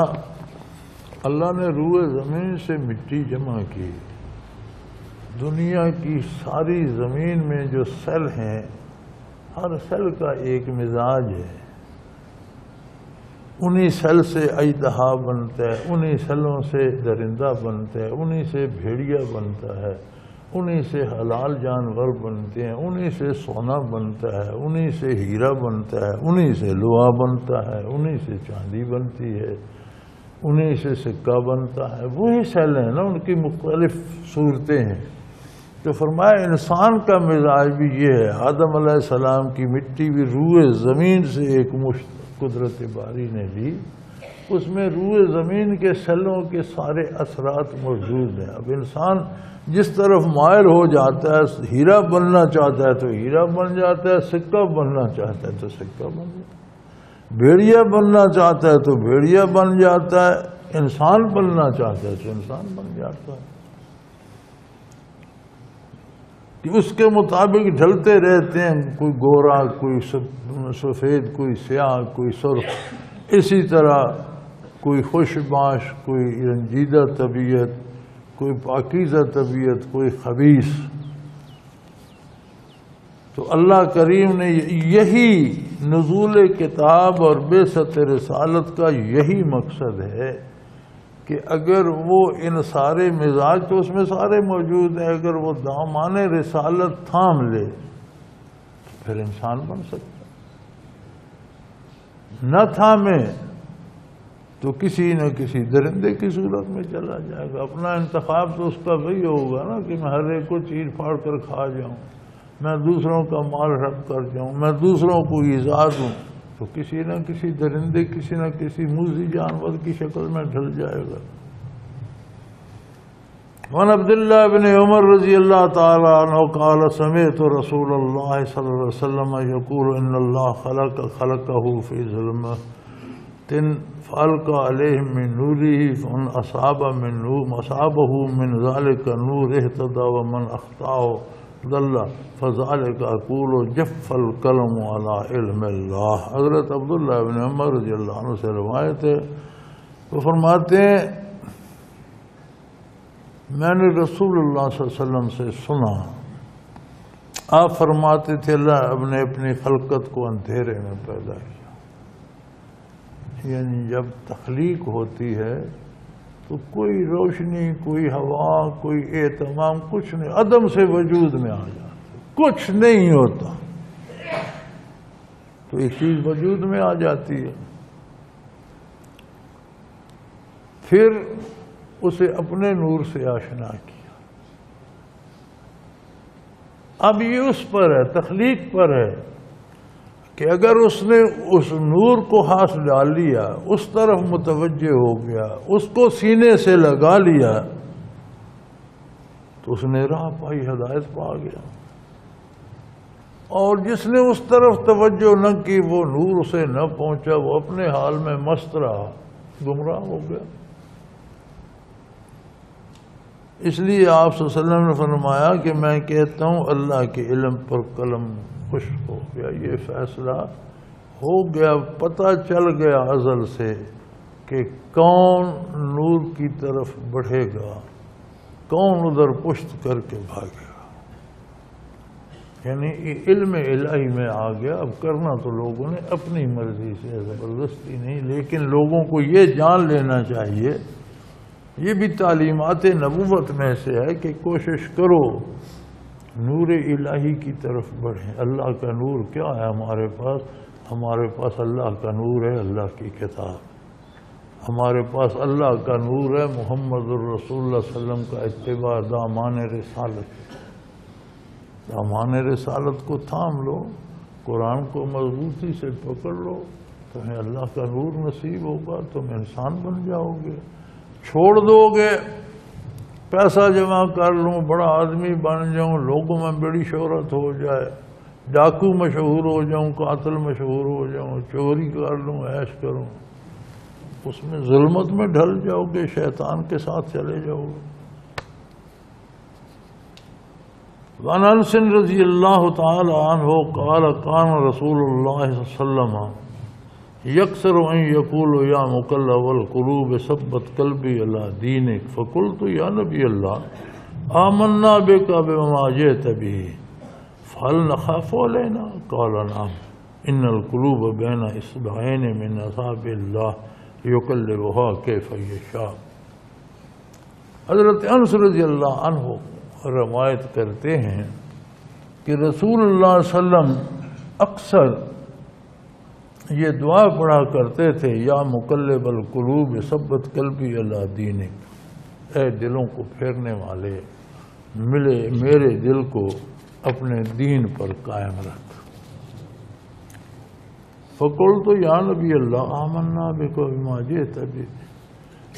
Speaker 2: اللہ نے روئے زمین سے مٹی جمع کی. دنیا کی ساری زمین میں جو سیل ہیں، ہر سیل کا ایک مزاج ہے. انہی سیل سے اژدہا بنتا ہے، انہی سیلوں سے درندہ بنتا ہے، انہی سے بھیڑیا بنتا ہے، انہی سے حلال جانور بنتے ہیں، انہی سے سونا بنتا ہے، انہی سے ہیرا بنتا ہے، انہی سے لوہا بنتا ہے، انہی سے چاندی بنتی ہے، انہی سے سکہ بنتا ہے. وہی سیل ہیں نا، ان کی مختلف صورتیں ہیں. تو فرمایا انسان کا مزاج بھی یہ ہے. آدم علیہ السلام کی مٹی بھی روئے زمین سے ایک مشت قدرت باری نے لی، اس میں روئے زمین کے سیلوں کے سارے اثرات موجود ہیں. اب انسان جس طرف مائل ہو جاتا ہے، ہیرا بننا چاہتا ہے تو ہیرا بن جاتا ہے، سکہ بننا چاہتا ہے تو سکہ بن جاتا ہے، بھیڑیا بننا چاہتا ہے تو بھیڑیا بن جاتا ہے، انسان بننا چاہتا ہے تو انسان بن جاتا ہے. کہ اس کے مطابق ڈھلتے رہتے ہیں، کوئی گورا، کوئی سفید، کوئی سیاہ، کوئی سرخ. اسی طرح کوئی خوش باش، کوئی رنجیدہ طبیعت، کوئی پاکیزہ طبیعت، کوئی خبیث. تو اللہ کریم نے یہی نزول کتاب اور بعثت رسالت کا یہی مقصد ہے کہ اگر وہ ان سارے مزاج تو اس میں سارے موجود ہیں، اگر وہ دامان رسالت تھام لے تو پھر انسان بن سکتا ہے. نہ تھامے تو کسی نہ کسی درندے کی صورت میں چلا جائے گا. اپنا انتخاب تو اس کا وہی ہوگا نا کہ میں ہر ایک کو چیر پھاڑ کر کھا جاؤں، میں دوسروں کا مال ہڑپ کر جاؤں، میں دوسروں کو ایذا دوں، تو کسی نہ کسی درندے، کسی نہ کسی موذی جانور کی شکل میں ڈھل جائے گا. وعن عبداللہ بن عمر رضی اللہ تعالی عنہ قال سمعت رسول اللہ صلی اللہ علیہ وسلم یقول ان اللہ خلقہ فی ظلمۃ فألقى عليهم من نوره فمن أصابه من ذلك النور اهتدى ومن أخطأه ضل فذلك أقول جف القلم على علم اللہ. حضرت عبداللہ بن عمر رضی اللہ عنہ سے روایت ہے، وہ فرماتے ہیں میں نے رسول اللہ صلی اللہ علیہ وسلم سے سنا، آپ فرماتے تھے اللہ نے اپنی خلقت کو اندھیرے میں پیدا کیا. یعنی جب تخلیق ہوتی ہے تو کوئی روشنی، کوئی ہوا، کوئی اہتمام، کچھ نہیں، عدم سے وجود میں آ جاتا، کچھ نہیں ہوتا تو ایک چیز وجود میں آ جاتی ہے. پھر اسے اپنے نور سے آشنا کیا. اب یہ اس پر ہے، تخلیق پر ہے کہ اگر اس نے اس نور کو ہاتھ ڈال لیا، اس طرف متوجہ ہو گیا، اس کو سینے سے لگا لیا تو اس نے راہ پائی، ہدایت پا گیا. اور جس نے اس طرف توجہ نہ کی وہ نور اسے نہ پہنچا، وہ اپنے حال میں مست رہا، گمراہ ہو گیا۔ اس لیے آپ صلی اللہ علیہ وسلم نے فرمایا کہ میں کہتا ہوں اللہ کے علم پر قلم خشک ہو گیا، یہ فیصلہ ہو گیا، پتہ چل گیا ازل سے کہ کون نور کی طرف بڑھے گا، کون ادھر پشت کر کے بھاگے گا۔ یعنی علم الہی میں آ گیا۔ اب کرنا تو لوگوں نے اپنی مرضی سے، زبردستی نہیں، لیکن لوگوں کو یہ جان لینا چاہیے، یہ بھی تعلیمات نبوت میں سے ہے کہ کوشش کرو نور الہی کی طرف بڑھیں۔ اللہ کا نور کیا ہے ہمارے پاس؟ ہمارے پاس اللہ کا نور ہے، اللہ کی کتاب۔ ہمارے پاس اللہ کا نور ہے، محمد الرسول اللہ صلی اللہ علیہ وسلم کا اتباع، دامان رسالت۔ دامان رسالت کو تھام لو، قرآن کو مضبوطی سے پکڑ لو، تمہیں اللہ کا نور نصیب ہوگا، تم انسان بن جاؤ گے۔ چھوڑ دو گے پیسہ جمع کر لوں، بڑا آدمی بن جاؤں، لوگوں میں بڑی شہرت ہو جائے، ڈاکو مشہور ہو جاؤں، قاتل مشہور ہو جاؤں، چوری کر لوں، عیش کروں، اس میں ظلمت میں ڈھل جاؤ گے، شیطان کے ساتھ چلے جاؤ گے۔ وعن انس رضی اللہ تعالی عنہ قال کان رسول اللہ صلی اللہ علیہ وسلم یکثر ان یقول یا مقلب القلوب ثبت قلبی علی دینک فقلت یا نبی اللہ آمنا بک بما جئت به فهل نخاف علینا قال نعم ان القلوب بین اصبعین من اصابع اللہ یقلبها کیف یشاء۔ حضرت انس رضی اللہ عنہ روایت کرتے ہیں کہ رسول اللہ صلی اللہ علیہ وسلم اکثر یہ دعا پڑھا کرتے تھے، یا مقلب القلوب ثبت قلبی علی دینک، اے دلوں کو پھیرنے والے ملے میرے دل کو اپنے دین پر قائم رکھ۔ فقلت یا نبی اللہ آمنا بک بما جئت به،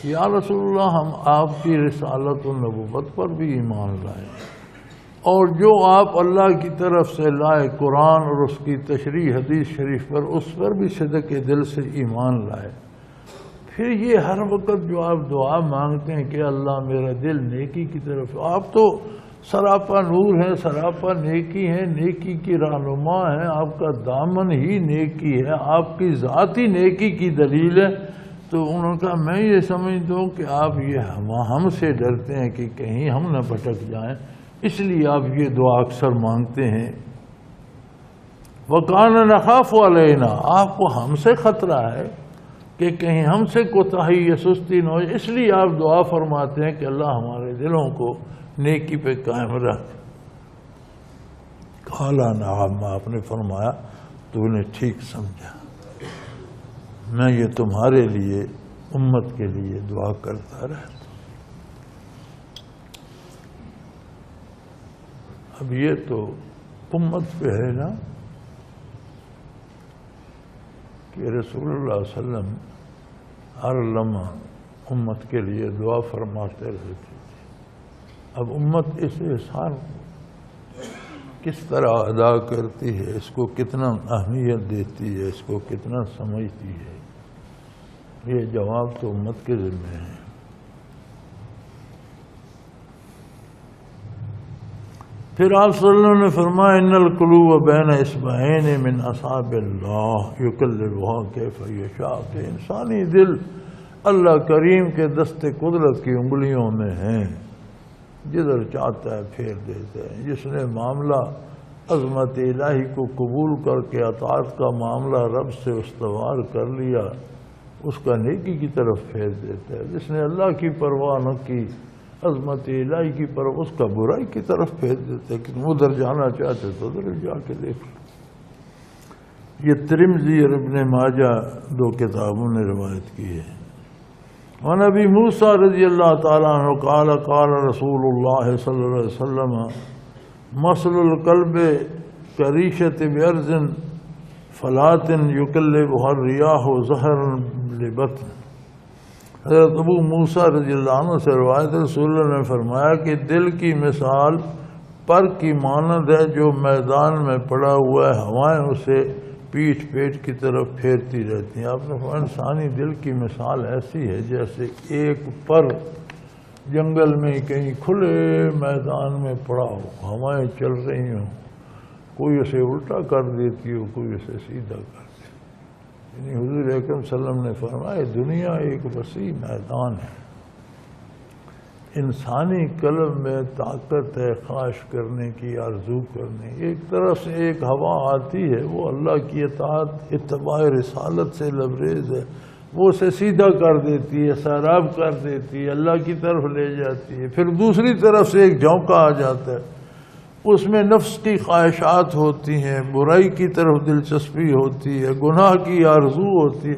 Speaker 2: یا رسول اللہ ہم آپ کی رسالت و نبوت پر بھی ایمان لائے، اور جو آپ اللہ کی طرف سے لائے قرآن اور اس کی تشریح حدیث شریف پر، اس پر بھی صدق دل سے ایمان لائے۔ پھر یہ ہر وقت جو آپ دعا مانگتے ہیں کہ اللہ میرا دل نیکی کی طرف، آپ تو سراپا نور ہیں، سراپا نیکی ہیں، نیکی کی رہنما ہیں، آپ کا دامن ہی نیکی ہے، آپ کی ذات ہی نیکی کی دلیل ہے۔ تو انہوں نے کہا میں یہ سمجھتا ہوں کہ آپ یہ ہم سے ڈرتے ہیں کہ کہیں ہم نہ بھٹک جائیں، اس لیے آپ یہ دعا اکثر مانگتے ہیں۔ وَقَانَ نَخَافُ عَلَيْنَا، آپ کو ہم سے خطرہ ہے کہ کہیں ہم سے کوتاہی یا سستی نہ ہو، اس لیے آپ دعا فرماتے ہیں کہ اللہ ہمارے دلوں کو نیکی پہ قائم رکھ۔ قَالَ نَعَمَ، آپ نے فرمایا تو نے ٹھیک سمجھا، میں یہ تمہارے لیے امت کے لیے دعا کرتا رہتا۔ اب یہ تو امت پہ ہے نا کہ رسول اللہ صلی اللہ علیہ وسلم ہر لمحہ امت کے لیے دعا فرماتے رہتے تھے۔ اب امت اس احسان کس طرح ادا کرتی ہے، اس کو کتنا اہمیت دیتی ہے، اس کو کتنا سمجھتی ہے، یہ جواب تو امت کے ذمہ ہے۔ پھر آپ صلی اللہ علیہ وسلم نے فرمایا ان القلوب بین اصبعین من اصابع اللہ یقلبها کیف یشاء، کہ انسانی دل اللہ کریم کے دست قدرت کی انگلیوں میں ہیں، جدھر چاہتا ہے پھیر دیتا ہے۔ جس نے معاملہ عظمت الہی کو قبول کر کے اطاعت کا معاملہ رب سے استوار کر لیا، اس کا نیکی کی طرف پھیر دیتا ہے۔ جس نے اللہ کی پرواہ نہ کی، عظمت الہی کی پرواہ، اس کا برائی کی طرف پھیر دیتا ہے کہ تم ادھر جانا چاہتے تو ادھر جا کے دیکھ لو۔ یہ ترمذی اور ابن ماجہ دو کتابوں نے روایت کی ہے۔ وعن ابی موسیٰ رضی اللہ تعالیٰ عنہ قال قال رسول اللہ صلی اللہ علیہ وسلم مثل القلب کریشۃ بأرض فلاۃ یقلبها الریاح ظہرا لبطن۔ حضرت ابو موسیٰ رضی اللہ عنہ سے روایت رسول اللہ نے فرمایا کہ دل کی مثال پر کی مانند ہے جو میدان میں پڑا ہوا ہے، ہوائیں اسے پیٹ کی طرف پھیرتی رہتی ہیں۔ آپ نے فرمایا انسانی دل کی مثال ایسی ہے جیسے ایک پر جنگل میں کہیں کھلے میدان میں پڑا ہو، ہوائیں چل رہی ہوں، کوئی اسے الٹا کر دیتی ہو، کوئی اسے سیدھا کر دیتی ہو۔ یعنی حضور اکرم صلی اللہ علیہ وسلم نے فرمایا دنیا ایک وسیع میدان ہے، انسانی قلب میں طاقت ہے خواہش کرنے کی، آرزو کرنے کی۔ ایک طرف سے ایک ہوا آتی ہے، وہ اللہ کی اطاعت اتباع رسالت سے لبریز ہے، وہ اسے سیدھا کر دیتی ہے، سیراب کر دیتی ہے، اللہ کی طرف لے جاتی ہے۔ پھر دوسری طرف سے ایک جھونکا آ جاتا ہے، اس میں نفس کی خواہشات ہوتی ہیں، برائی کی طرف دلچسپی ہوتی ہے، گناہ کی آرزو ہوتی ہے،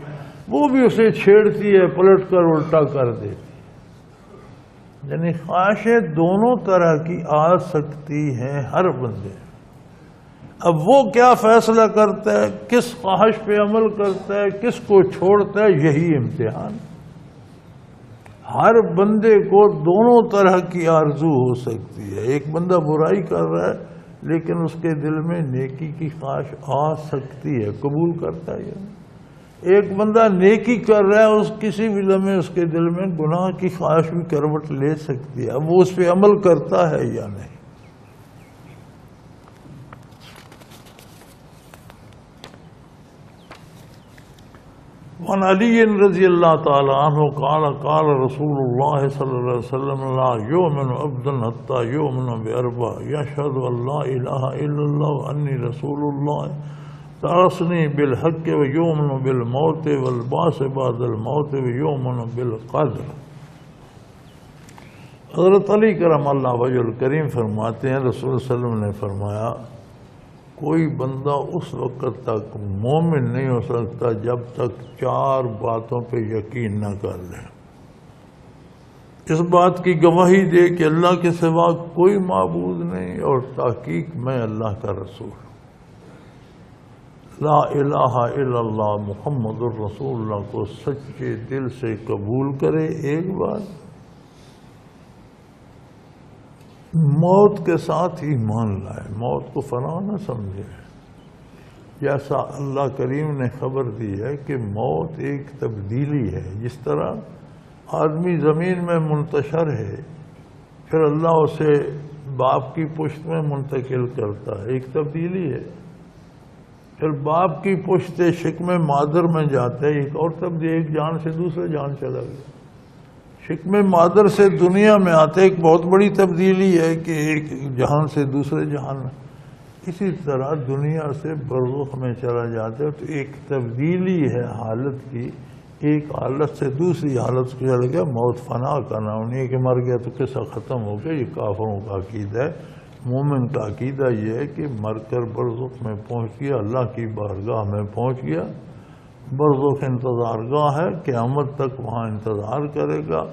Speaker 2: وہ بھی اسے چھیڑتی ہے، پلٹ کر الٹا کر دیتی ہے۔ یعنی خواہشیں دونوں طرح کی آ سکتی ہیں ہر بندے۔ اب وہ کیا فیصلہ کرتا ہے، کس خواہش پہ عمل کرتا ہے، کس کو چھوڑتا ہے، یہی امتحان۔ ہر بندے کو دونوں طرح کی آرزو ہو سکتی ہے۔ ایک بندہ برائی کر رہا ہے لیکن اس کے دل میں نیکی کی خواہش آ سکتی ہے، قبول کرتا ہے یا نہیں۔ ایک بندہ نیکی کر رہا ہے، اس کسی بھی لمحے اس کے دل میں گناہ کی خواہش بھی کروٹ لے سکتی ہے، اب وہ اس پہ عمل کرتا ہے یا نہیں۔ وعن علی رضی اللہ تعالی عنہ قال قال رسول اللہ صلی اللہ علیہ وسلم لا یؤمن عبد حتی یؤمن باربع یشہد ان لا الہ الا اللہ وانی رسول اللہ ترسنی بالحق ویؤمن بالموت والبعث بعد الموت ویؤمن بالقدر۔ حضرت علی کرم اللہ وجہ الکریم فرماتے ہیں رسول صلی اللہ علیہ وسلم نے فرمایا کوئی بندہ اس وقت تک مومن نہیں ہو سکتا جب تک 4 باتوں پہ یقین نہ کر لے۔ اس بات کی گواہی دے کہ اللہ کے سوا کوئی معبود نہیں اور تحقیق میں اللہ کا رسول، لا الہ الا اللہ محمد الرسول اللہ کو سچے دل سے قبول کرے ایک بات، موت کے ساتھ ایمان لائے، موت کو فنا نہ سمجھے۔ جیسا اللہ کریم نے خبر دی ہے کہ موت ایک تبدیلی ہے، جس طرح آدمی زمین میں منتشر ہے پھر اللہ اسے باپ کی پشت میں منتقل کرتا ہے، ایک تبدیلی ہے۔ پھر باپ کی پشت شکم مادر میں جاتا ہے، ایک اور تبدیلی، ایک جان سے دوسرے جان چلا گیا۔ شکم مادر سے دنیا میں آتے ایک بہت بڑی تبدیلی ہے کہ ایک جہان سے دوسرے جہان میں، اسی طرح دنیا سے برزخ میں چلا جاتا ہے تو ایک تبدیلی ہے حالت کی، ایک حالت سے دوسری حالت کو چلا گیا۔ موت فنا کا نام نہیں ہے کہ مر گیا تو قصہ ختم ہو گیا، یہ کافروں کا عقیدہ ہے۔ مومن کا عقیدہ یہ ہے کہ مر کر برزخ میں پہنچ گیا، اللہ کی بارگاہ میں پہنچ گیا، برزخ انتظار گاہ ہے، قیامت تک وہاں انتظار کرے گا،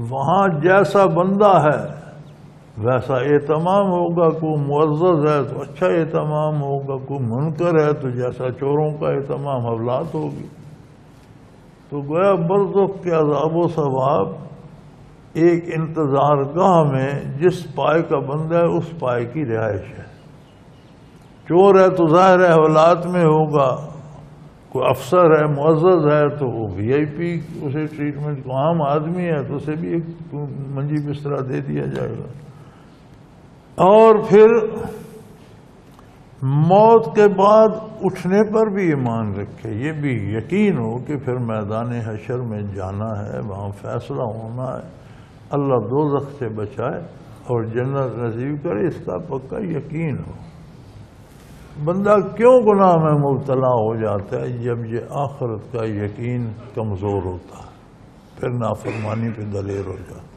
Speaker 2: وہاں جیسا بندہ ہے ویسا اہتمام ہوگا، کوئی معزز ہے تو اچھا اہتمام ہوگا، کوئی منکر ہے تو جیسا چوروں کا اہتمام حوالات ہوگی۔ تو گویا برزخ کے عذاب و ثواب ایک انتظار گاہ میں جس پائے کا بندہ ہے اس پائے کی رہائش ہے۔ چور ہے تو ظاہر ہے حوالات میں ہوگا، کوئی افسر ہے معزز ہے تو وہ وی آئی پی اسے ٹریٹمنٹ، کو عام آدمی ہے تو اسے بھی ایک منجی بسترا دے دیا جائے گا۔ اور پھر موت کے بعد اٹھنے پر بھی ایمان رکھے، یہ بھی یقین ہو کہ پھر میدان حشر میں جانا ہے، وہاں فیصلہ ہونا ہے، اللہ دوزخ سے بچائے اور جنت نصیب کرے، اس کا پکا یقین ہو۔ بندہ کیوں گناہ میں مبتلا ہو جاتا ہے؟ جب یہ آخرت کا یقین کمزور ہوتا ہے، پھر نافرمانی پہ دلیر ہو جاتا ہے۔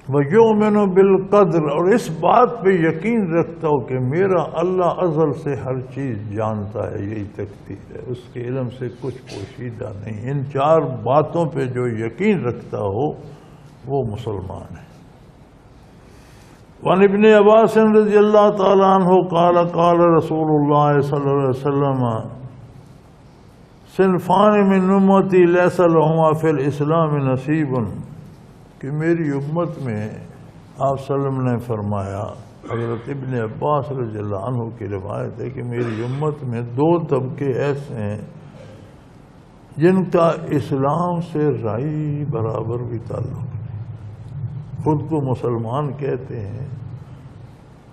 Speaker 2: وَيُؤْمِنُ بِالْقَدْرِ، اور اس بات پہ یقین رکھتا ہو کہ میرا اللہ ازل سے ہر چیز جانتا ہے، یہی تقدیر ہے، اس کے علم سے کچھ پوشیدہ نہیں۔ ان 4 باتوں پہ جو یقین رکھتا ہو وہ مسلمان ہے۔ وعن ابن عباس رضی اللہ تعالی عنہ قال قال رسول اللہ صلی اللہ علیہ وسلم صنفان من امتی لیس لہما فی الاسلام نصیب، کہ میری امت میں آپ صلی اللہ علیہ وسلم نے فرمایا، حضرت ابن عباس رضی اللہ عنہ کی روایت ہے کہ میری امت میں 2 طبقے ایسے ہیں جن کا اسلام سے رائی برابر بھی تعلق نہیں، خود کو مسلمان کہتے ہیں،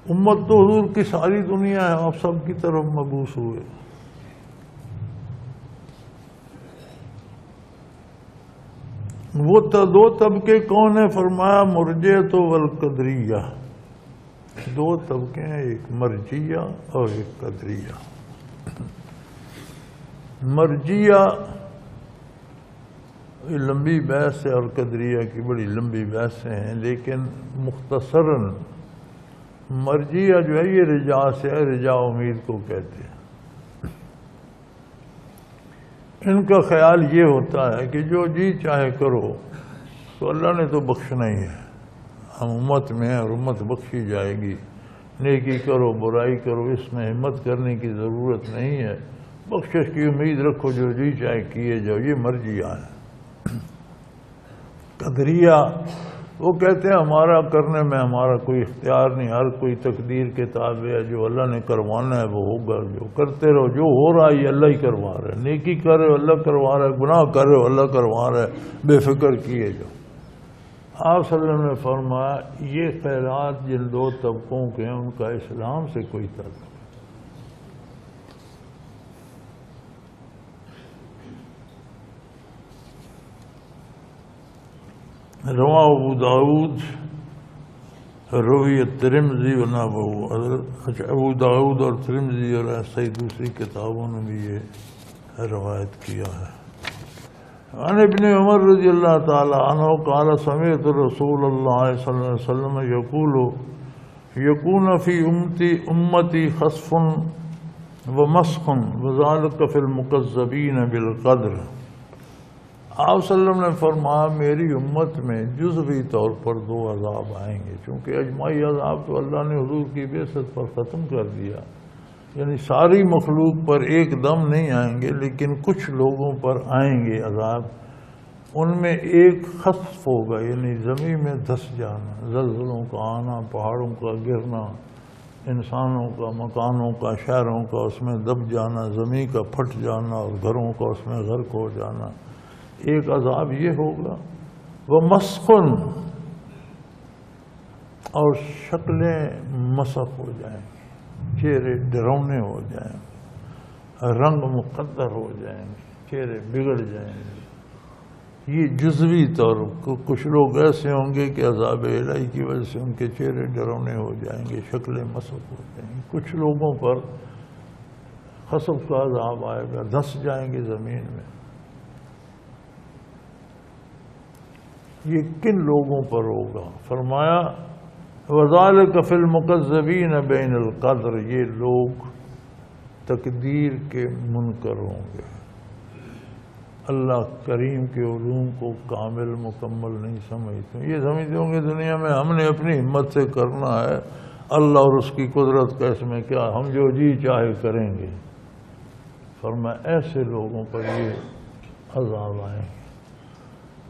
Speaker 2: امت تو حضور کی ساری دنیا ہے، آپ سب کی طرف مبعوث ہوئے۔ وہ 2 طبقے کون ہیں؟ فرمایا مرجئۃ والقدریہ، 2 طبقے ہیں، ایک مرجیہ اور ایک قدریہ۔ مرجیہ لمبی بحث ہے اور قدریہ کی بڑی لمبی بحثیں ہیں، لیکن مختصراً مرجیہ جو ہے یہ رجاء سے ہے، رجاء امید کو کہتے ہیں۔ ان کا خیال یہ ہوتا ہے کہ جو جی چاہے کرو تو اللہ نے تو بخشنا ہی ہے، ہم امت میں ہیں اور امت بخشی جائے گی، نیکی کرو برائی کرو اس میں ہمت کرنے کی ضرورت نہیں ہے، بخشش کی امید رکھو، جو جی چاہے کیے جاؤ، یہ مرجیہ ہے۔ قدریہ وہ کہتے ہیں ہمارا کرنے میں ہمارا کوئی اختیار نہیں، ہر کوئی تقدیر کے تابع ہے، جو اللہ نے کروانا ہے وہ ہوگا، جو کرتے رہو، جو ہو رہا ہے یہ اللہ ہی کروا رہا ہے، نیکی کر رہے ہو اللہ کروا رہا ہے، گناہ کر رہے ہو اللہ کروا رہا ہے، بے فکر کیے جاؤ۔ آپ صلی اللہ علیہ وسلم نے فرمایا یہ خیرات جن 2 طبقوں کے ہیں ان کا اسلام سے کوئی تعلق نہیں۔ رواہ ابو داؤد روی الترمذی و نحوہ، حضرت ابو داؤد اور ترمذی اور ایسا ہی دوسری کتابوں نے بھی یہ روایت کیا ہے۔ عن ابن عمر رضی اللہ تعالی عنہ قال سمعت رسول اللہ صلی اللہ علیہ وسلم یقول یکون فی امتی خسف ومسخ وذلک فی المکذبین بالقدر۔ آپ صلی اللہ علیہ وسلم نے فرمایا میری امت میں جزوی طور پر 2 عذاب آئیں گے، چونکہ اجماعی عذاب تو اللہ نے حضور کی بعثت پر ختم کر دیا، یعنی ساری مخلوق پر ایک دم نہیں آئیں گے، لیکن کچھ لوگوں پر آئیں گے عذاب۔ ان میں ایک خسف ہوگا، یعنی زمین میں دھس جانا، زلزلوں کا آنا، پہاڑوں کا گرنا، انسانوں کا، مکانوں کا، شہروں کا اس میں دب جانا، زمین کا پھٹ جانا اور گھروں کا اس میں غرق ہو جانا، ایک عذاب یہ ہوگا۔ وہ مسخن، اور شکلیں مسخ ہو جائیں گی، چہرے ڈراؤنے ہو جائیں گے، رنگ مقدر ہو جائیں گے، چہرے بگڑ جائیں گے۔ یہ جزوی طور کچھ لوگ ایسے ہوں گے کہ عذاب الہی کی وجہ سے ان کے چہرے ڈراؤنے ہو جائیں گے، شکلیں مسخ ہو جائیں گی۔ کچھ لوگوں پر خسف کا عذاب آئے گا، دھس جائیں گے زمین میں۔ یہ کن لوگوں پر ہوگا؟ فرمایا وَذَلِكَ فِي الْمُكَذِّبِينَ بَيْنَ الْقَدْرِ، یہ لوگ تقدیر کے منکر ہوں گے، اللہ کریم کے علوم کو کامل مکمل نہیں سمجھتے، یہ سمجھتے ہوں گے دنیا میں ہم نے اپنی ہمت سے کرنا ہے، اللہ اور اس کی قدرت کا اس میں کیا، ہم جو جی چاہے کریں گے۔ فرمایا ایسے لوگوں پر یہ عذاب آئیں گے۔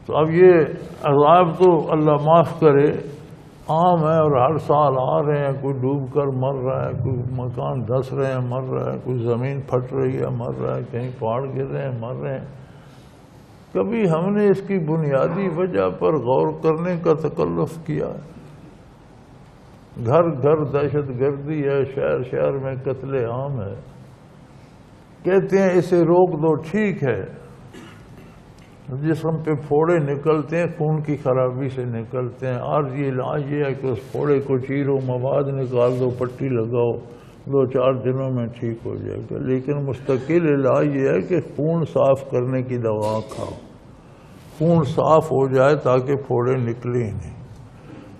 Speaker 2: تو اب یہ عذاب تو اللہ معاف کرے عام ہے اور ہر سال آ رہے ہیں، کوئی ڈوب کر مر رہا ہے، کوئی مکان دھس رہے ہیں مر رہا ہے، کوئی زمین پھٹ رہی ہے مر رہا ہے، کہیں پہاڑ گر رہے ہیں مر رہے ہیں۔ کبھی ہم نے اس کی بنیادی وجہ پر غور کرنے کا تکلف کیا؟ گھر گھر دہشت گردی ہے، شہر شہر میں قتل عام ہے، کہتے ہیں اسے روک دو، ٹھیک ہے، جسم پہ پھوڑے نکلتے ہیں خون کی خرابی سے نکلتے ہیں، اور یہ علاج یہ ہے کہ اس پھوڑے کو چیرو، مواد نکال دو، پٹی لگاؤ، 2-4 دنوں میں ٹھیک ہو جائے گا۔ لیکن مستقل علاج یہ ہے کہ خون صاف کرنے کی دوا کھاؤ، خون صاف ہو جائے تاکہ پھوڑے نکلیں نہیں۔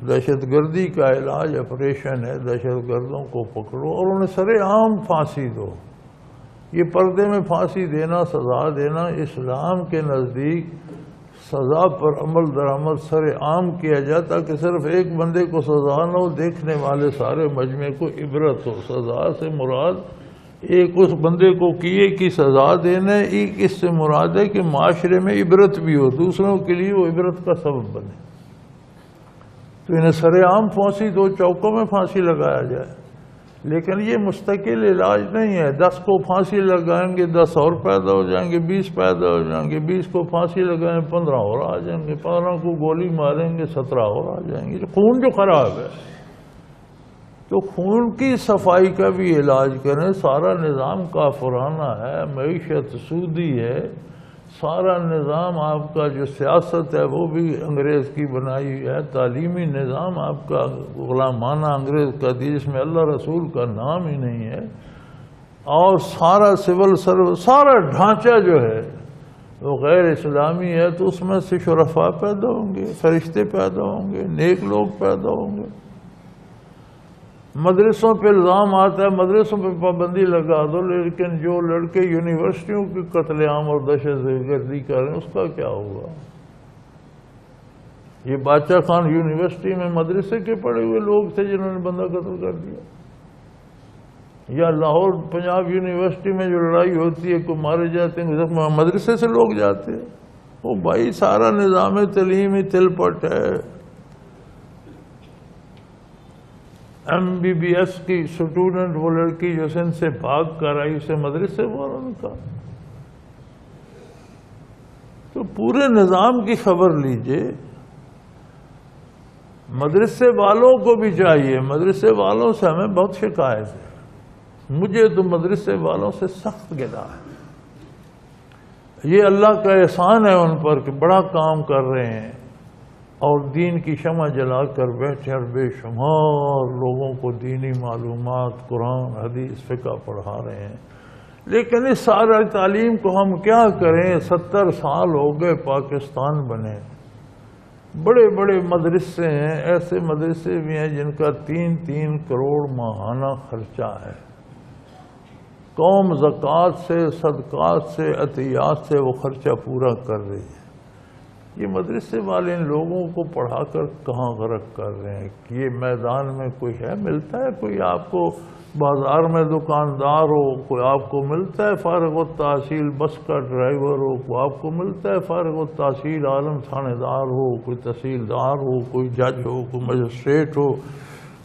Speaker 2: دہشت گردی کا علاج آپریشن ہے، دہشت گردوں کو پکڑو اور انہیں سرے عام پھانسی دو۔ یہ پردے میں پھانسی دینا، سزا دینا، اسلام کے نزدیک سزا پر عمل درآمد سر عام کیا جائے تاکہ صرف ایک بندے کو سزا نہ ہو، دیکھنے والے سارے مجمع کو عبرت ہو۔ سزا سے مراد ایک اس بندے کو کیے کی سزا دینا، ایک اس سے مراد ہے کہ معاشرے میں عبرت بھی ہو، دوسروں کے لیے وہ عبرت کا سبب بنے۔ تو انہیں سر عام پھانسی 2 چوکوں میں پھانسی لگایا جائے، لیکن یہ مستقل علاج نہیں ہے۔ 10 کو پھانسی لگائیں گے 10 اور پیدا ہو جائیں گے، 20 پیدا ہو جائیں گے، 20 کو پھانسی لگائیں 15 اور آ جائیں گے، 15 کو گولی ماریں گے 17 اور آ جائیں گے۔ خون جو خراب ہے تو خون کی صفائی کا بھی علاج کریں۔ سارا نظام کافرانہ ہے، معیشت سودی ہے، سارا نظام آپ کا جو سیاست ہے وہ بھی انگریز کی بنائی ہوئی ہے، تعلیمی نظام آپ کا غلامانہ انگریز کا جس میں اللہ رسول کا نام ہی نہیں ہے، اور سارا سول سروس، سارا ڈھانچہ جو ہے وہ غیر اسلامی ہے، تو اس میں سے شرفاء پیدا ہوں گے، فرشتے پیدا ہوں گے، نیک لوگ پیدا ہوں گے۔ مدرسوں پہ الزام آتا ہے مدرسوں پہ پابندی لگا دو، لیکن جو لڑکے یونیورسٹیوں کی قتل عام اور دہشت گردی کر رہے ہیں اس کا کیا ہوگا؟ یہ بادشاہ خان یونیورسٹی میں مدرسے کے پڑھے ہوئے لوگ تھے جنہوں نے بندہ قتل کر دیا، یا لاہور پنجاب یونیورسٹی میں جو لڑائی ہوتی ہے کوئی مارے جاتے ہیں مدرسے سے لوگ جاتے ہیں۔ وہ بھائی سارا نظام تعلیمی تل پٹ ہے۔ MBBS کی سٹوڈنٹ وہ لڑکی جو سندھ سے بھاگ کر آئی اسے مدرسے والوں کا، تو پورے نظام کی خبر لیجئے۔ مدرسے والوں کو بھی چاہیے، مدرسے والوں سے ہمیں بہت شکایت ہے، مجھے تو مدرسے والوں سے سخت گلا ہے۔ یہ اللہ کا احسان ہے ان پر کہ بڑا کام کر رہے ہیں اور دین کی شمع جلا کر بیٹھے اور بے شمار لوگوں کو دینی معلومات قرآن حدیث فقہ پڑھا رہے ہیں، لیکن اس سارا تعلیم کو ہم کیا کریں؟ 70 سال ہو گئے پاکستان بنے، بڑے بڑے مدرسے ہیں، ایسے مدرسے بھی ہیں جن کا 3-3 کروڑ ماہانہ خرچہ ہے، قوم زکوٰۃ سے صدقات سے عطیات سے وہ خرچہ پورا کر رہی ہے۔ یہ مدرسے والے ان لوگوں کو پڑھا کر کہاں غرق کر رہے ہیں؟ کہ یہ میدان میں کوئی ہے، ملتا ہے کوئی آپ کو بازار میں دکاندار ہو، کوئی آپ کو ملتا ہے فارغ التحصیل بس کا ڈرائیور ہو، کوئی آپ کو ملتا ہے فارغ التحصیل عالم تھانے دار ہو، کوئی تحصیلدار ہو، کوئی جج ہو، کوئی مجسٹریٹ ہو،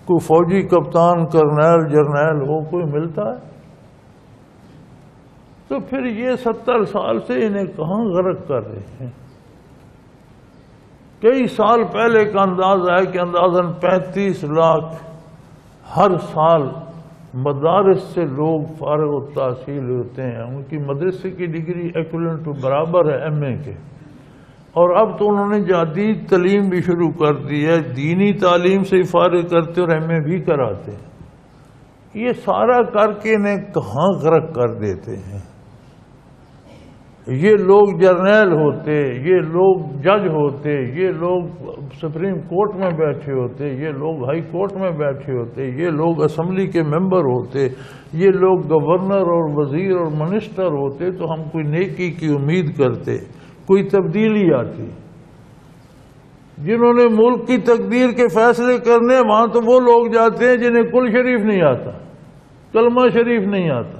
Speaker 2: کوئی فوجی کپتان کرنیل جرنیل ہو، کوئی ملتا ہے؟ تو پھر یہ 70 سال سے انہیں کہاں غرق کر رہے ہیں؟ کئی سال پہلے کا اندازہ ہے کہ اندازاً 35 لاکھ ہر سال مدارس سے لوگ فارغ التحصیل ہوتے ہیں، ان کی مدرسے کی ڈگری ایکویلنٹ ٹو برابر ہے MA کے، اور اب تو انہوں نے جدید تعلیم بھی شروع کر دی ہے، دینی تعلیم سے فارغ کرتے اور MA بھی کراتے ہیں۔ یہ سارا کر کے انہیں کہاں غرق کر دیتے ہیں؟ یہ لوگ جرنیل ہوتے، یہ لوگ جج ہوتے، یہ لوگ سپریم کورٹ میں بیٹھے ہوتے، یہ لوگ ہائی کورٹ میں بیٹھے ہوتے، یہ لوگ اسمبلی کے ممبر ہوتے، یہ لوگ گورنر اور وزیر اور منسٹر ہوتے، تو ہم کوئی نیکی کی امید کرتے، کوئی تبدیلی آتی۔ جنہوں نے ملک کی تقدیر کے فیصلے کرنے وہاں تو وہ لوگ جاتے ہیں جنہیں کل شریف نہیں آتا، کلمہ شریف نہیں آتا۔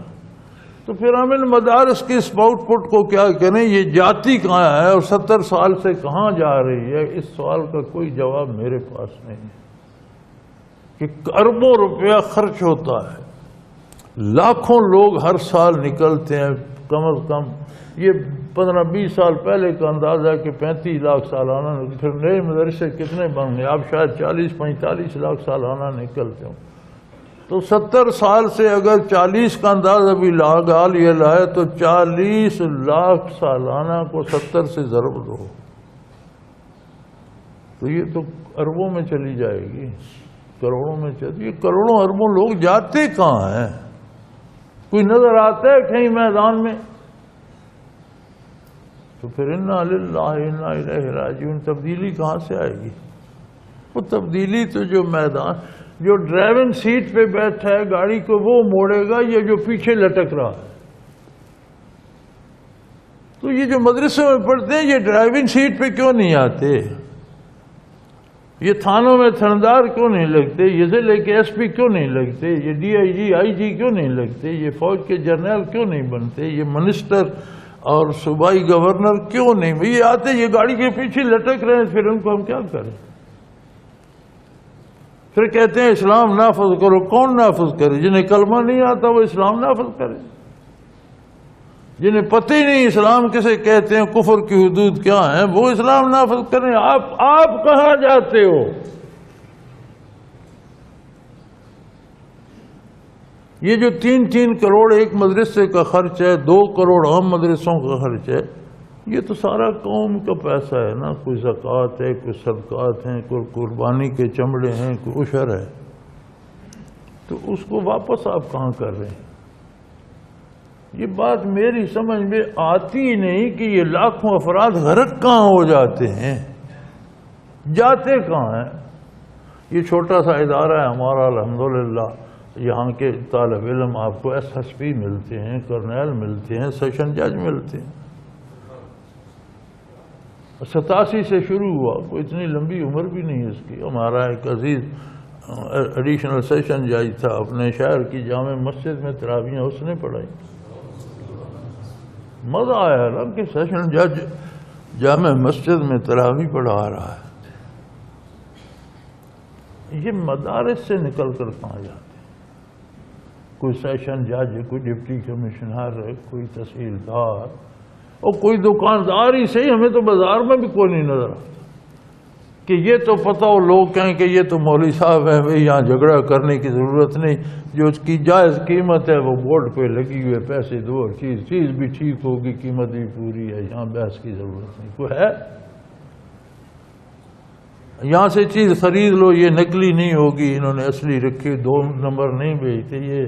Speaker 2: تو پھر ہم ان مدارس کی اس آؤٹ پٹ کو کیا کریں؟ یہ جاتی کہاں ہے اور 70 سال سے کہاں جا رہی ہے؟ اس سوال کا کوئی جواب میرے پاس نہیں ہے کہ اربوں روپیہ خرچ ہوتا ہے، لاکھوں لوگ ہر سال نکلتے ہیں، کم از کم یہ 15-20 سال پہلے کا اندازہ ہے کہ 35 لاکھ سالانہ، پھر نئے مدرسے کتنے بن گئے؟ اب شاید 40-45 لاکھ سالانہ نکلتے ہوں۔ تو 70 سال سے اگر 40 کا اندازہ بھی لگا لیا ہے تو 40 لاکھ سالانہ کو 70 سے ضرب دو تو یہ تو اربوں میں چلی جائے گی، کروڑوں میں چلی۔ یہ کروڑوں اربوں لوگ جاتے کہاں ہیں؟ کوئی نظر آتا ہے کہیں میدان میں؟ تو پھر انا للہ انا الیہ راجعون، تبدیلی کہاں سے آئے گی؟ وہ تبدیلی تو جو میدان، جو ڈرائیونگ سیٹ پہ بیٹھا ہے گاڑی کو وہ موڑے گا، یہ جو پیچھے لٹک رہا ہے۔ تو یہ جو مدرسوں میں پڑھتے ہیں یہ ڈرائیونگ سیٹ پہ کیوں نہیں آتے؟ یہ تھانوں میں تھندار کیوں نہیں لگتے؟ یہ ضلع کے SP کیوں نہیں لگتے؟ یہ DIG IG کیوں نہیں لگتے؟ یہ فوج کے جرنیل کیوں نہیں بنتے؟ یہ منسٹر اور صوبائی گورنر کیوں نہیں؟ یہ آتے، یہ گاڑی کے پیچھے لٹک رہے ہیں، پھر ان کو ہم کیا کریں؟ پھر کہتے ہیں اسلام نافذ کرو. کون نافذ کرے؟ جنہیں کلمہ نہیں آتا وہ اسلام نافذ کرے. جنہیں پتہ ہی نہیں اسلام کسے کہتے ہیں، کفر کی حدود کیا ہیں، وہ اسلام نافذ کریں. آپ کہاں جاتے ہو؟ یہ جو 3 کروڑ ایک مدرسے کا خرچ ہے، 2 کروڑ عام مدرسوں کا خرچ ہے، یہ تو سارا قوم کا پیسہ ہے نا. کوئی زکوٰۃ ہے، کوئی صدقات ہیں، کوئی قربانی کے چمڑے ہیں، کوئی عشر ہے. تو اس کو واپس آپ کہاں کر رہے ہیں؟ یہ بات میری سمجھ میں آتی نہیں کہ یہ لاکھوں افراد غرق کہاں ہو جاتے ہیں، جاتے کہاں ہیں. یہ چھوٹا سا ادارہ ہے ہمارا، الحمدللہ. یہاں کے طالب علم آپ کو SSP ملتے ہیں، کرنیل ملتے ہیں، سیشن جج ملتے ہیں. 87 سے شروع ہوا، کوئی اتنی لمبی عمر بھی نہیں اس کی. ہمارا ایک عزیز ایڈیشنل سیشن جج تھا اپنے شہر کی جامع مسجد میں، تراویحیں اس نے پڑھائی. مزہ آیا نا کہ سیشن جج جامع مسجد میں تراویح پڑھا رہا ہے. یہ مدارس سے نکل کر کہاں جاتے ہیں؟ کوئی سیشن جج، کوئی ڈپٹی کمشنر، کوئی تحصیلدار، اور کوئی دکاندار ہی صحیح. ہمیں تو بازار میں بھی کوئی نہیں نظر آتا کہ یہ تو پتہ ہو. لوگ کہیں کہ یہ تو مولوی صاحب ہے، بھائی یہاں جھگڑا کرنے کی ضرورت نہیں، جو اس کی جائز قیمت ہے وہ بورڈ پہ لگی ہوئے، پیسے دو اور چیز بھی ٹھیک ہوگی، قیمت بھی پوری ہے، یہاں بحث کی ضرورت نہیں. کوئی ہے یہاں سے چیز خرید لو، یہ نقلی نہیں ہوگی، انہوں نے اصلی رکھی، 2 نمبر نہیں بھیجتے، یہ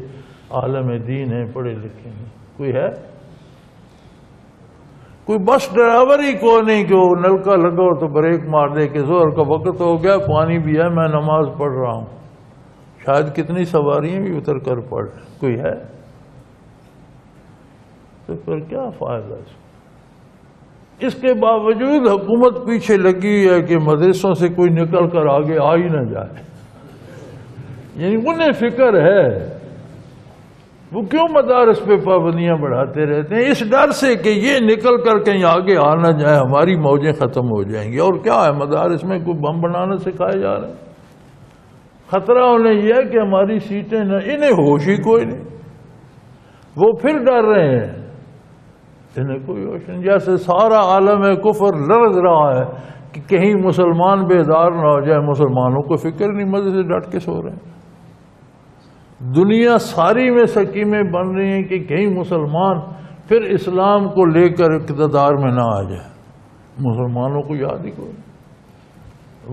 Speaker 2: عالم دین ہے، پڑھے لکھے ہیں. کوئی ہے؟ کوئی بس ڈرائیور ہی کو نہیں کہ وہ نلکا لگاؤ تو بریک مار دے کہ ظہر کا وقت ہو گیا، پانی بھی ہے، میں نماز پڑھ رہا ہوں. شاید کتنی سواریاں بھی اتر کر پڑھ. کوئی ہے؟ تو پھر کیا فائدہ اس کے باوجود حکومت پیچھے لگی ہے کہ مدرسوں سے کوئی نکل کر آگے آ ہی نہ جائے. یعنی انہیں فکر ہے، وہ کیوں مدارس پہ پابندیاں بڑھاتے رہتے ہیں؟ اس ڈر سے کہ یہ نکل کر کہیں آگے آ نہ جائے، ہماری موجیں ختم ہو جائیں گی. اور کیا ہے، مدارس میں کوئی بم بنانا سکھائے جا رہے ہیں. خطرہ انہیں یہ ہے کہ ہماری سیٹیں نہ، انہیں ہوش ہی کوئی نہیں. وہ پھر ڈر رہے ہیں، انہیں کوئی ہوش نہیں. جیسے سارا عالم کفر لرز رہا ہے کہ کہیں مسلمان بیدار نہ ہو جائے. مسلمانوں کو فکر نہیں، مزے سے ڈٹ کے سو رہے ہیں. دنیا ساری میں سکیمیں بن رہی ہیں کہ کہیں مسلمان پھر اسلام کو لے کر اقتدار میں نہ آ جائے. مسلمانوں کو یاد ہی کوئی نہیں.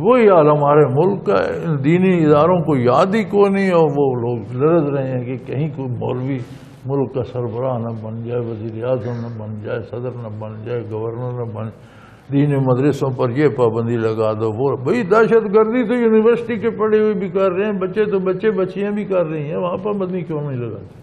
Speaker 2: وہی حال ہمارے ملک کا ہے، ان دینی اداروں کو یاد ہی کوئی نہیں، اور وہ لوگ لرز رہے ہیں کہ کہیں کوئی مولوی ملک کا سربراہ نہ بن جائے، وزیر اعظم نہ بن جائے، صدر نہ بن جائے، گورنر نہ بن جائے. دینی مدرسوں پر یہ پابندی لگا دو، وہ بھئی دہشت گردی تو یونیورسٹی کے پڑھے ہوئے بھی کر رہے ہیں، بچے تو بچیاں بھی کر رہی ہیں، وہاں پابندی کیوں نہیں لگاتے؟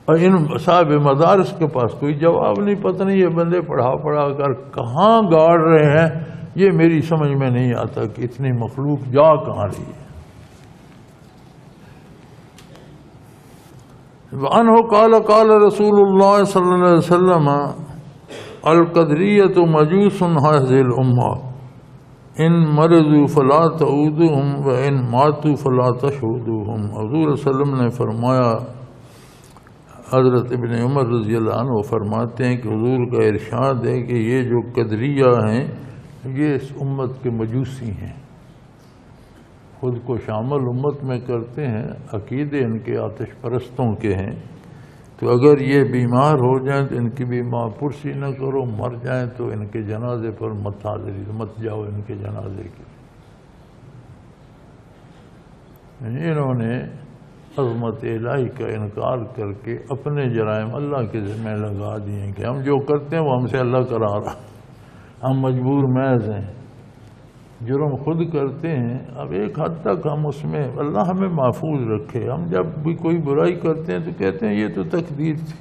Speaker 2: اور ان صاحب مدارس کے پاس کوئی جواب نہیں. پتہ نہیں یہ بندے پڑھا کر کہاں گاڑ رہے ہیں، یہ میری سمجھ میں نہیں آتا کہ اتنی مخلوق جا کہاں رہی ہے. وعنہ قال قال رسول اللہ صلی اللہ علیہ وسلم القدریۃ مجوس هذه الامہ ان مرضوا فلا تعودوهم وان ماتوا فلا تشهدوهم. حضور صلی اللہ علیہ وسلم نے فرمایا، حضرت ابن عمر رضی اللہ عنہ فرماتے ہیں کہ حضور کا ارشاد ہے کہ یہ جو قدریہ ہیں یہ اس امت کے مجوسی ہیں، خود کو شامل امت میں کرتے ہیں، عقیدے ان کے آتش پرستوں کے ہیں. تو اگر یہ بیمار ہو جائیں تو ان کی بیمار پرسی نہ کرو، مر جائیں تو ان کے جنازے پر مت جاؤ ان کے جنازے کے. انہوں نے عظمت الہی کا انکار کر کے اپنے جرائم اللہ کے ذمہ لگا دیے کہ ہم جو کرتے ہیں وہ ہم سے اللہ کرا رہا، ہم مجبور محض ہیں. جرم خود کرتے ہیں. اب ایک حد تک ہم اس میں اللہ ہمیں محفوظ رکھے. ہم جب بھی کوئی برائی کرتے ہیں تو کہتے ہیں یہ تو تقدیر تھی،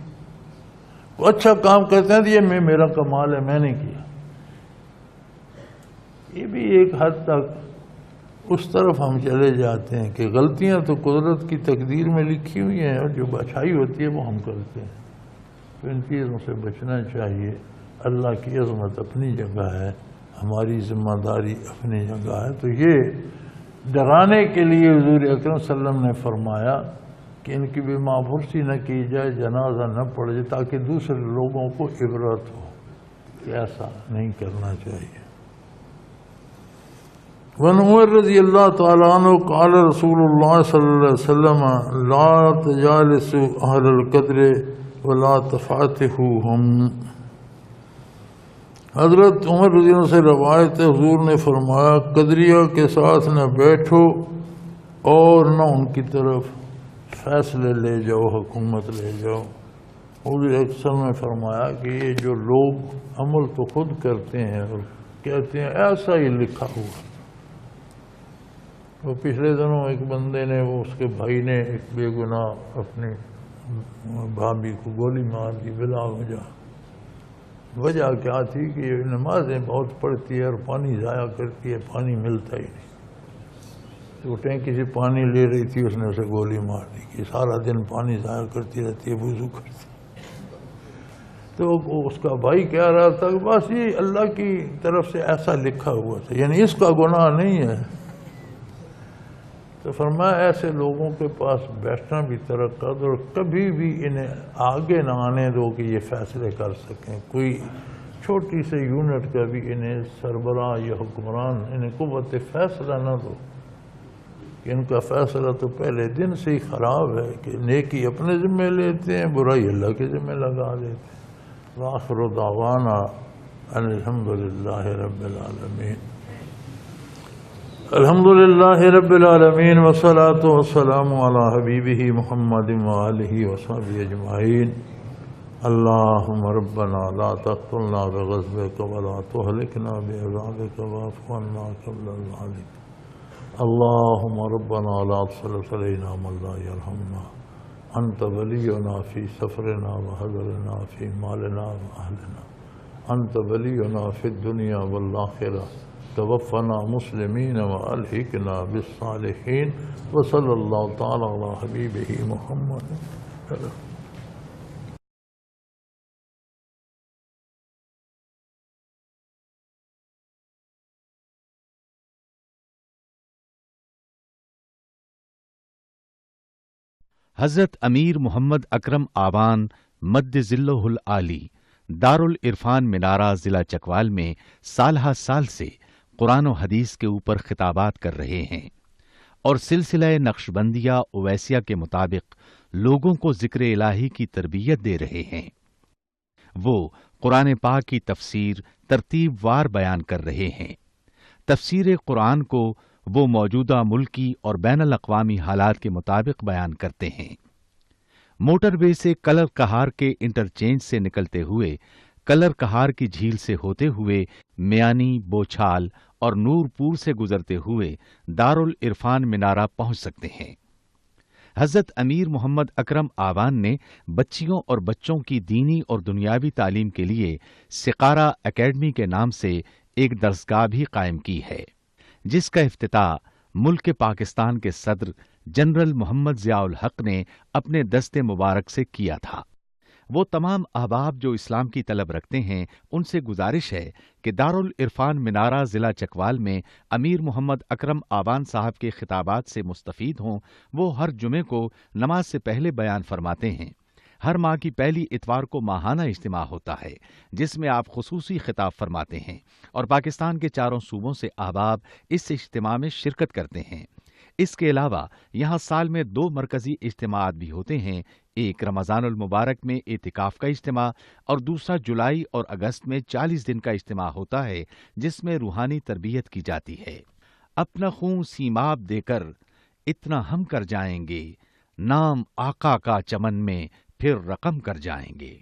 Speaker 2: کوئی اچھا کام کرتے ہیں تو یہ میرا کمال ہے، میں نے کیا. یہ بھی ایک حد تک اس طرف ہم چلے جاتے ہیں کہ غلطیاں تو قدرت کی تقدیر میں لکھی ہوئی ہیں اور جو اچھائی ہوتی ہے وہ ہم کرتے ہیں. تو ان چیزوں سے بچنا چاہیے. اللہ کی عظمت اپنی جگہ ہے، ہماری ذمہ داری اپنی جگہ ہے۔ تو یہ ڈرانے کے لیے حضور اکرم صلی اللہ علیہ وسلم نے فرمایا کہ ان کی بھی ماں-پرسی نہ کی جائے، جنازہ نہ پڑھ جائے، تاکہ دوسرے لوگوں کو عبرت ہو کہ ایسا نہیں کرنا چاہیے۔ وعن عمر رضی اللہ تعالیٰ عنہ قال رسول اللہ صلی اللہ علیہ وسلم لا تجالسوا اہل القدر ولا تفاتحوہم۔ حضرت عمر رضی اللہ عنہ سے روایت ہے، حضور نے فرمایا قدریہ کے ساتھ نہ بیٹھو اور نہ ان کی طرف فیصلے لے جاؤ، حکومت لے جاؤ۔ حضور اکثر نے فرمایا کہ یہ جو لوگ عمل تو خود کرتے ہیں اور کہتے ہیں ایسا ہی لکھا ہوا۔ وہ پچھلے دنوں ایک بندے نے، وہ اس کے بھائی نے ایک بے گناہ اپنی بھابھی کو گولی مار دی بلا وجہ۔ وجہ کیا تھی کہ یہ نمازیں بہت پڑھتی ہے اور پانی ضائع کرتی ہے، پانی ملتا ہی نہیں۔ تو وہ ٹینکی سے پانی لے رہی تھی، اس نے اسے گولی مار دی کہ سارا دن پانی ضائع کرتی رہتی ہے، وضو کرتی۔ تو اس کا بھائی کہہ رہا تھا کہ بس یہ اللہ کی طرف سے ایسا لکھا ہوا تھا، یعنی اس کا گناہ نہیں ہے۔ تو فرمایا ایسے لوگوں کے پاس بیٹھنا بھی ترقت، اور کبھی بھی انہیں آگے نہ آنے دو کہ یہ فیصلے کر سکیں۔ کوئی چھوٹی سے یونٹ کا بھی انہیں سربراہ یا حکمران انہیں قوت فیصلہ نہ دو، کہ ان کا فیصلہ تو پہلے دن سے ہی خراب ہے کہ نیکی اپنے ذمہ لیتے ہیں، برائی اللہ کے ذمہ لگا دیتے ہیں۔ وآخر دعوانا ان الحمد للہ رب العالمین۔ الحمد للہ رب العالمین والصلاة والسلام علی حبیبہ محمد وآلہ وصحبہ اجمعین۔ اللہم ربنا لا تقتلنا بغضبک ولا تہلکنا بعذابک واعف عنا قبل ذلک۔ اللہم ربنا لا تسلط علینا من لا یرحمنا، انت ولینا فی سفرنا وحضرنا فی مالنا واہلنا، انت ولینا فی الدنیا والآخرہ، توفنا مسلمین والحقنا بالصالحین، وصلی اللہ تعالی علی حبیبہ محمد۔
Speaker 3: حضرت امیر محمد اکرم آوان مد ظلہ العالی دارالعرفان منارہ ضلع چکوال میں سالہ سال سے قرآن و حدیث کے اوپر خطابات کر رہے ہیں اور سلسلہ نقشبندیہ اویسیہ کے مطابق لوگوں کو ذکر الہی کی تربیت دے رہے ہیں۔ وہ قرآن پاک کی تفسیر ترتیب وار بیان کر رہے ہیں۔ تفسیر قرآن کو وہ موجودہ ملکی اور بین الاقوامی حالات کے مطابق بیان کرتے ہیں۔ موٹر وے سے کلر کہار کے انٹرچینج سے نکلتے ہوئے کلر کہار کی جھیل سے ہوتے ہوئے میانی، بوچھال اور نور پور سے گزرتے ہوئے دارالعرفان منارہ پہنچ سکتے ہیں۔ حضرت امیر محمد اکرم آوان نے بچیوں اور بچوں کی دینی اور دنیاوی تعلیم کے لیے سقارہ اکیڈمی کے نام سے ایک درسگاہ بھی قائم کی ہے، جس کا افتتاح ملک پاکستان کے صدر جنرل محمد ضیاء الحق نے اپنے دست مبارک سے کیا تھا۔ وہ تمام احباب جو اسلام کی طلب رکھتے ہیں ان سے گزارش ہے کہ دارالعرفان منارہ ضلع چکوال میں امیر محمد اکرم آوان صاحب کے خطابات سے مستفید ہوں۔ وہ ہر جمعے کو نماز سے پہلے بیان فرماتے ہیں۔ ہر ماہ کی پہلی اتوار کو ماہانہ اجتماع ہوتا ہے جس میں آپ خصوصی خطاب فرماتے ہیں اور پاکستان کے چاروں صوبوں سے احباب اس اجتماع میں شرکت کرتے ہیں۔ اس کے علاوہ یہاں سال میں 2 مرکزی اجتماعات بھی ہوتے ہیں، ایک رمضان المبارک میں اعتکاف کا اجتماع اور دوسرا جولائی اور اگست میں 40 دن کا اجتماع ہوتا ہے جس میں روحانی تربیت کی جاتی ہے۔ اپنا خون سیماب دے کر اتنا ہم کر جائیں گے، نام آقا کا چمن میں پھر رقم کر جائیں گے۔